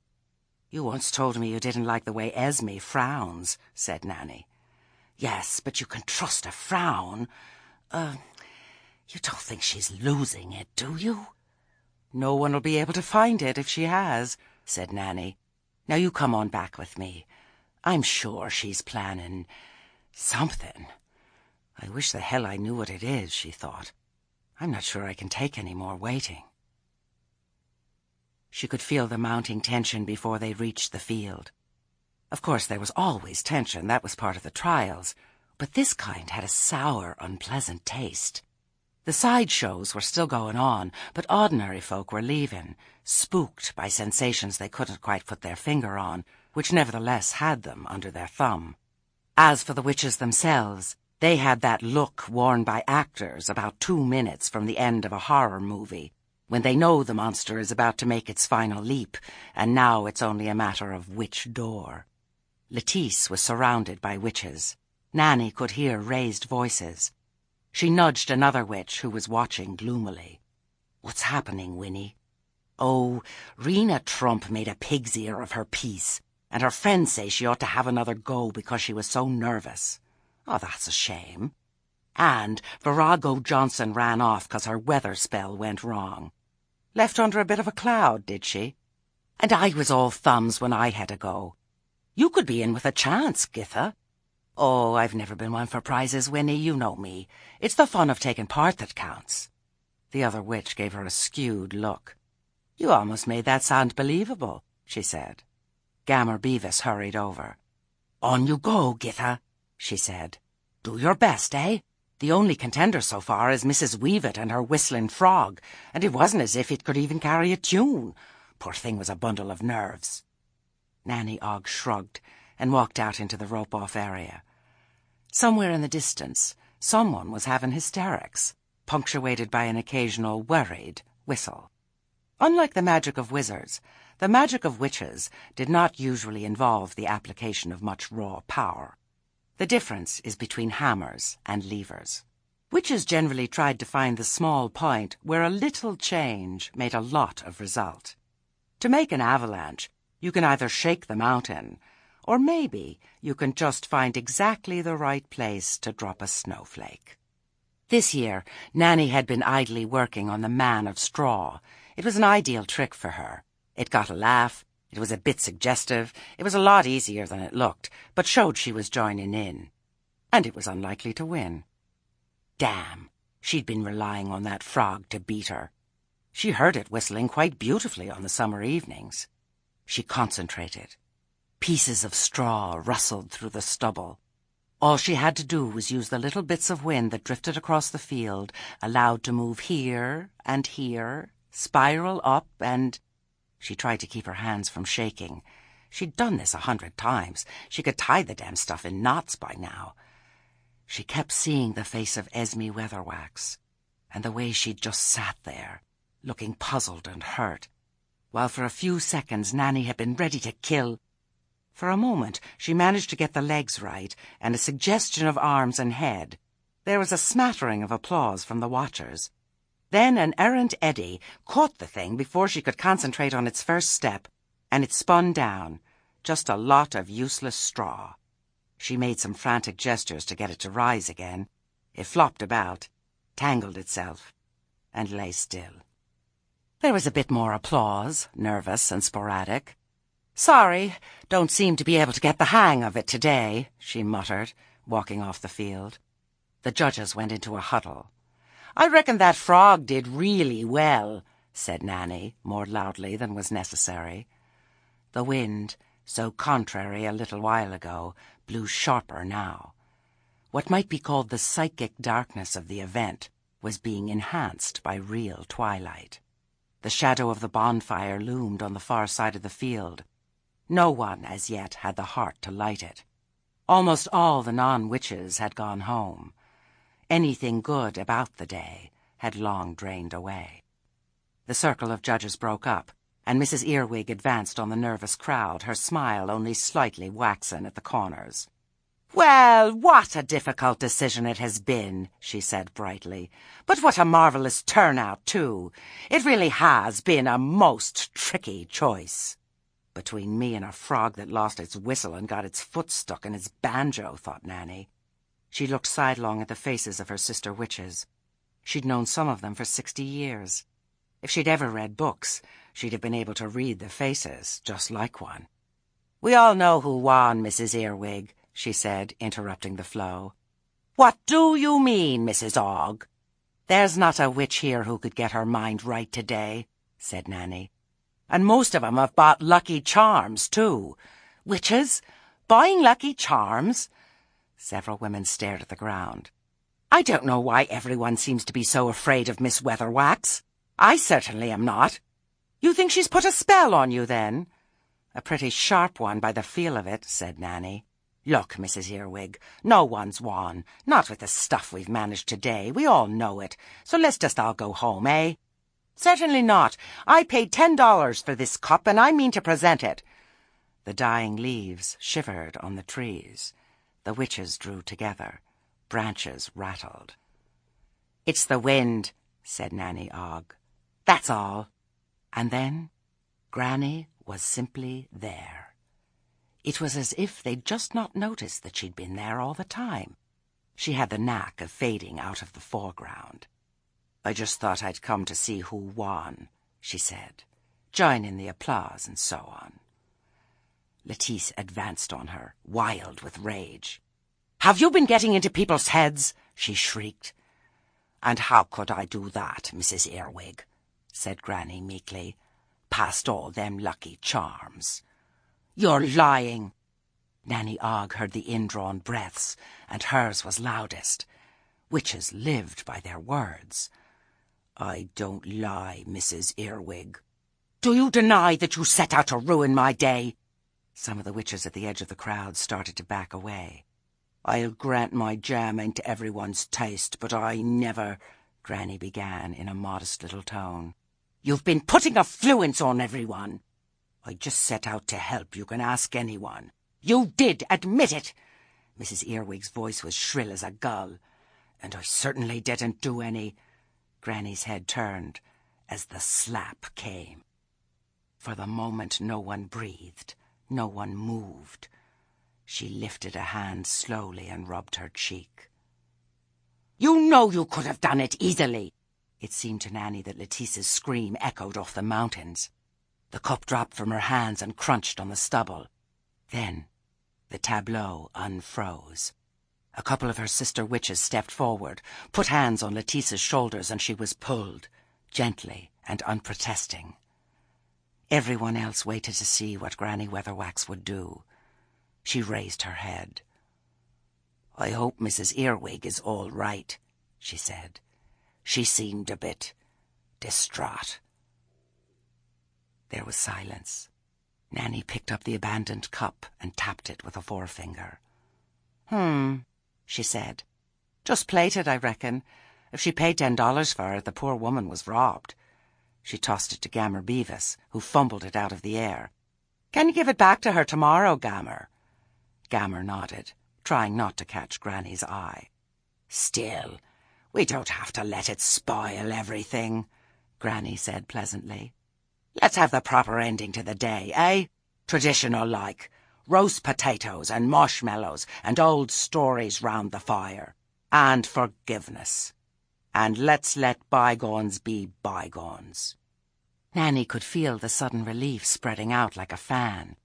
"You once told me you didn't like the way Esme frowns," said Nanny. "Yes, but you can trust a frown. You don't think she's losing it, do you?" "No one will be able to find it if she has," said Nanny. "Now you come on back with me. I'm sure she's planning something. I wish the hell I knew what it is," she thought. "I'm not sure I can take any more waiting." She could feel the mounting tension before they reached the field. Of course, there was always tension. That was part of the trials. But this kind had a sour, unpleasant taste. The sideshows were still going on, but ordinary folk were leaving, spooked by sensations they couldn't quite put their finger on, which nevertheless had them under their thumb. As for the witches themselves, they had that look worn by actors about 2 minutes from the end of a horror movie, when they know the monster is about to make its final leap, and now it's only a matter of which door. Lettice was surrounded by witches. Nanny could hear raised voices. She nudged another witch who was watching gloomily. "What's happening, Winnie?" "Oh, Rena Trump made a pig's ear of her piece, and her friends say she ought to have another go because she was so nervous." "Oh, that's a shame." "And Virago Johnson ran off because her weather spell went wrong." "Left under a bit of a cloud, did she?" "And I was all thumbs when I had to go." "You could be in with a chance, Githa." "Oh, I've never been one for prizes, Winnie, you know me. It's the fun of taking part that counts." The other witch gave her a skewed look. "You almost made that sound believable," she said. Gammer Beavis hurried over. "On you go, Githa," she said. "Do your best, eh? The only contender so far is Mrs. Weavit and her whistling frog, and it wasn't as if it could even carry a tune. Poor thing was a bundle of nerves." Nanny Ogg shrugged and walked out into the rope-off area. Somewhere in the distance, someone was having hysterics, punctuated by an occasional worried whistle. Unlike the magic of wizards, the magic of witches did not usually involve the application of much raw power. The difference is between hammers and levers. Witches generally tried to find the small point where a little change made a lot of result. To make an avalanche, you can either shake the mountain, or maybe you can just find exactly the right place to drop a snowflake. This year, Nanny had been idly working on the Man of Straw. It was an ideal trick for her. It got a laugh, it was a bit suggestive, it was a lot easier than it looked, but showed she was joining in. And it was unlikely to win. Damn, she'd been relying on that frog to beat her. She heard it whistling quite beautifully on the summer evenings. She concentrated. Pieces of straw rustled through the stubble. All she had to do was use the little bits of wind that drifted across the field, allowed to move here and here, spiral up and... She tried to keep her hands from shaking. She'd done this 100 times. She could tie the damn stuff in knots by now. She kept seeing the face of Esme Weatherwax, and the way she'd just sat there, looking puzzled and hurt, while for a few seconds Nanny had been ready to kill. For a moment she managed to get the legs right, and a suggestion of arms and head. There was a smattering of applause from the watchers. Then an errant eddy caught the thing before she could concentrate on its first step, and it spun down, just a lot of useless straw. She made some frantic gestures to get it to rise again. It flopped about, tangled itself, and lay still. There was a bit more applause, nervous and sporadic. "Sorry, don't seem to be able to get the hang of it today," she muttered, walking off the field. The judges went into a huddle. "I reckon that frog did really well," said Nanny, more loudly than was necessary. The wind, so contrary a little while ago, blew sharper now. What might be called the psychic darkness of the event was being enhanced by real twilight. The shadow of the bonfire loomed on the far side of the field. No one, as yet, had the heart to light it. Almost all the non-witches had gone home. Anything good about the day had long drained away. The circle of judges broke up, and Mrs. Earwig advanced on the nervous crowd, her smile only slightly waxen at the corners. "Well, what a difficult decision it has been," she said brightly. "But what a marvellous turnout, too. It really has been a most tricky choice." Between me and a frog that lost its whistle and got its foot stuck in its banjo, thought Nanny. She looked sidelong at the faces of her sister witches. She'd known some of them for 60 years. If she'd ever read books, she'd have been able to read the faces, just like one. "We all know who won, Mrs. Earwig," she said, interrupting the flow. "What do you mean, Mrs. Ogg?" "There's not a witch here who could get her mind right today," said Nanny. "And most of 'em have bought Lucky Charms, too." "Witches? Buying Lucky Charms?" Several women stared at the ground. "I don't know why everyone seems to be so afraid of Miss Weatherwax. I certainly am not. You think she's put a spell on you, then?" "A pretty sharp one by the feel of it," said Nanny. "Look, Mrs. Earwig, no one's won. Not with the stuff we've managed today. We all know it. So let's just all go home, eh?" "Certainly not. I paid $10 for this cup, and I mean to present it." The dying leaves shivered on the trees. The witches drew together. Branches rattled. "It's the wind," said Nanny Ogg. "That's all." And then Granny was simply there. It was as if they'd just not noticed that she'd been there all the time. She had the knack of fading out of the foreground. "I just thought I'd come to see who won," she said, join in the applause and so on. Lettice advanced on her, wild with rage. "Have you been getting into people's heads?" she shrieked. "And how could I do that, Mrs. Earwig?" said Granny meekly. past all them lucky charms. You're lying. Nanny Ogg heard the indrawn breaths, and hers was loudest. Witches lived by their words. I don't lie, Mrs. Earwig. Do you deny that you set out to ruin my day? Some of the witches at the edge of the crowd started to back away. I'll grant my jam ain't to everyone's taste, but I never, Granny began in a modest little tone. You've been putting affluence on everyone. I just set out to help, you can ask anyone. You did, admit it. Mrs. Earwig's voice was shrill as a gull. And I certainly didn't do any. Granny's head turned as the slap came. For the moment no one breathed, no one moved. She lifted a hand slowly and rubbed her cheek. You know you could have done it easily. It seemed to Nanny that Lettice's scream echoed off the mountains. The cup dropped from her hands and crunched on the stubble. Then the tableau unfroze. A couple of her sister witches stepped forward, put hands on Lettice's shoulders, and she was pulled, gently and unprotesting. Everyone else waited to see what Granny Weatherwax would do. She raised her head. I hope Mrs. Earwig is all right, she said. She seemed a bit distraught. There was silence. Nanny picked up the abandoned cup and tapped it with a forefinger. She said. Just plated, I reckon. If she paid $10 for it, the poor woman was robbed. She tossed it to Gammer Beavis, who fumbled it out of the air. Can you give it back to her tomorrow, Gammer? Gammer nodded, trying not to catch Granny's eye. Still, we don't have to let it spoil everything, Granny said pleasantly. Let's have the proper ending to the day, eh? Traditional like. Roast potatoes and marshmallows and old stories round the fire. And forgiveness. And let's let bygones be bygones. Nanny could feel the sudden relief spreading out like a fan.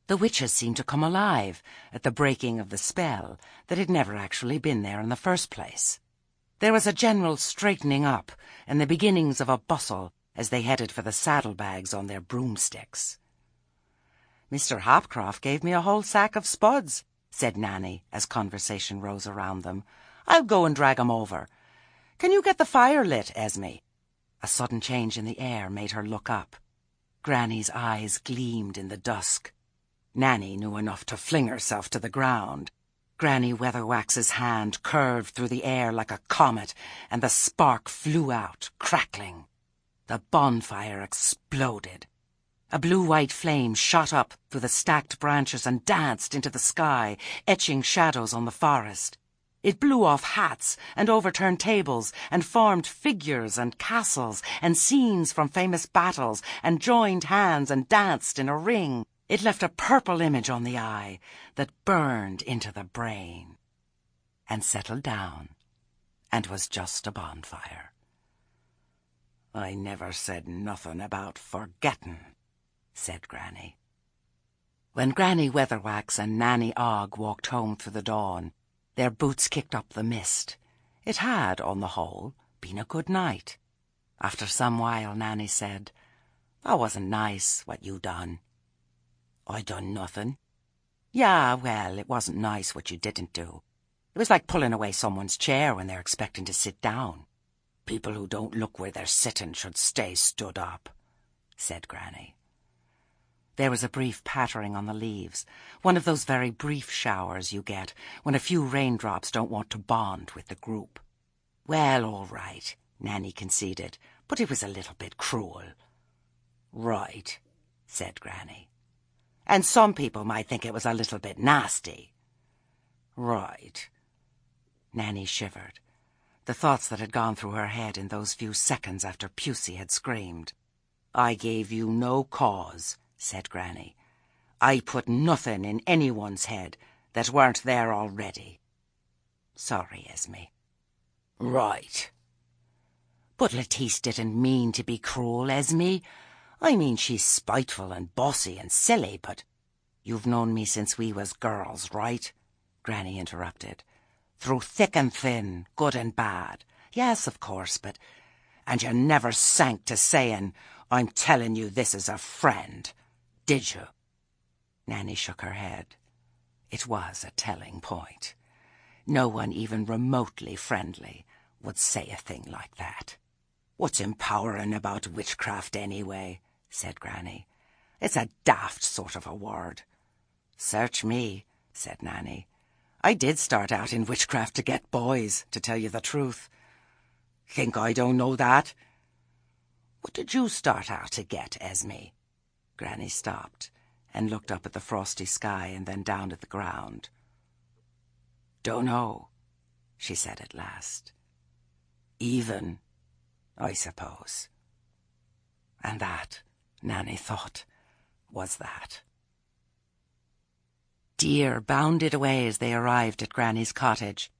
The witches seemed to come alive at the breaking of the spell that had never actually been there in the first place. There was a general straightening up and the beginnings of a bustle as they headed for the saddlebags on their broomsticks. Mr. Hopcroft gave me a whole sack of spuds, said Nanny as conversation rose around them. I'll go and drag 'em over. Can you get the fire lit, Esme? A sudden change in the air made her look up. Granny's eyes gleamed in the dusk. Nanny knew enough to fling herself to the ground. Granny Weatherwax's hand curved through the air like a comet, and the spark flew out, crackling. The bonfire exploded. A blue-white flame shot up through the stacked branches and danced into the sky, etching shadows on the forest. It blew off hats and overturned tables and formed figures and castles and scenes from famous battles and joined hands and danced in a ring. It left a purple image on the eye that burned into the brain and settled down and was just a bonfire. I never said nothing about forgetting, said Granny. When Granny Weatherwax and Nanny Ogg walked home through the dawn, their boots kicked up the mist. It had, on the whole, been a good night. After some while, Nanny said, "That wasn't nice, what you done." "I done nothing." "Yeah, well, it wasn't nice what you didn't do. It was like pulling away someone's chair when they're expecting to sit down. People who don't look where they're sitting should stay stood up," said Granny. There was a brief pattering on the leaves, one of those very brief showers you get when a few raindrops don't want to bond with the group. "Well, all right," Nanny conceded, "but it was a little bit cruel." "Right," said Granny. "And some people might think it was a little bit nasty." "Right." Nanny shivered. The thoughts that had gone through her head in those few seconds after Pusey had screamed. "I gave you no cause," said Granny. "I put nothing in anyone's head that weren't there already." "Sorry, Esme." "Right." "But Lettice didn't mean to be cruel, Esme. I mean, she's spiteful and bossy and silly, but—" "You've known me since we was girls, right?" Granny interrupted. "Through thick and thin, good and bad. Yes, of course, but— And you never sank to saying, I'm telling you this as a friend. Did you? Nanny shook her head. It was a telling point. No one even remotely friendly would say a thing like that. What's empowering about witchcraft anyway? Said Granny. It's a daft sort of a word. Search me, said Nanny. I did start out in witchcraft to get boys, to tell you the truth. Think I don't know that? What did you start out to get, Esme? Granny stopped and looked up at the frosty sky and then down at the ground. Don't know, she said at last. Even, I suppose. And that, Nanny thought, was that. Deer bounded away as they arrived at Granny's cottage.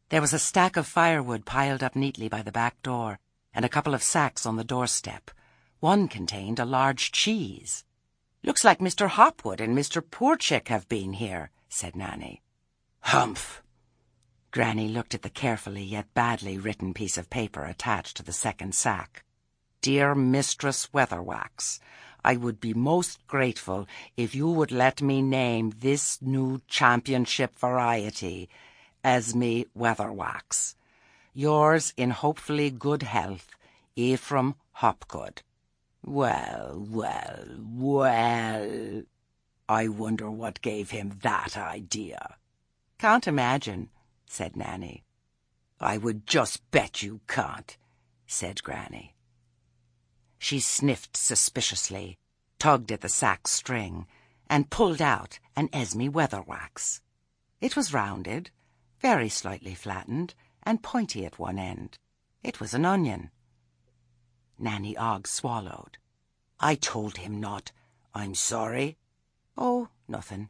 There was a stack of firewood piled up neatly by the back door, and a couple of sacks on the doorstep. One contained a large cheese. Looks like Mr. Hopwood and Mr. Poorchick have been here, said Nanny. Humph! Granny looked at the carefully yet badly written piece of paper attached to the second sack. Dear Mistress Weatherwax, I would be most grateful if you would let me name this new championship variety Esme Weatherwax. Yours in hopefully good health, Ephraim Hopgood. Well, well, well. I wonder what gave him that idea. Can't imagine, said Nanny. I would just bet you can't, said Granny. She sniffed suspiciously, tugged at the sack string, and pulled out an Esme Weatherwax. It was rounded, very slightly flattened, and pointy at one end. It was an onion. Nanny Ogg swallowed. I told him not. I'm sorry. Oh, nothing.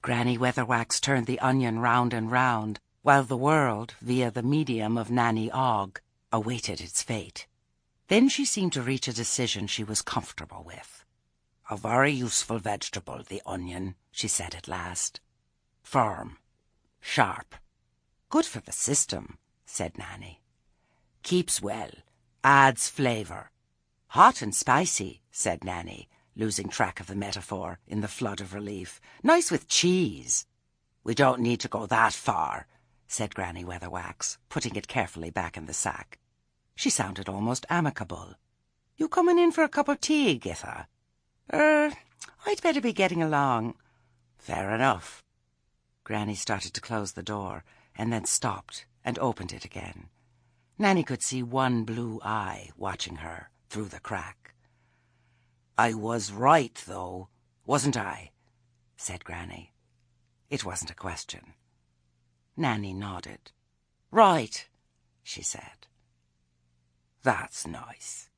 Granny Weatherwax turned the onion round and round, while the world, via the medium of Nanny Ogg, awaited its fate. Then she seemed to reach a decision she was comfortable with. A very useful vegetable, the onion, she said at last. Firm. Sharp. Good for the system, said Nanny. Keeps well. Adds flavour. Hot and spicy, said Nanny, losing track of the metaphor in the flood of relief. Nice with cheese. We don't need to go that far, said Granny Weatherwax, putting it carefully back in the sack. She sounded almost amicable. You coming in for a cup of tea, Githa? I'd better be getting along. Fair enough. Granny started to close the door, and then stopped and opened it again. Nanny could see one blue eye watching her through the crack. I was right, though, wasn't I? Said Granny. It wasn't a question. Nanny nodded. Right, she said. That's nice.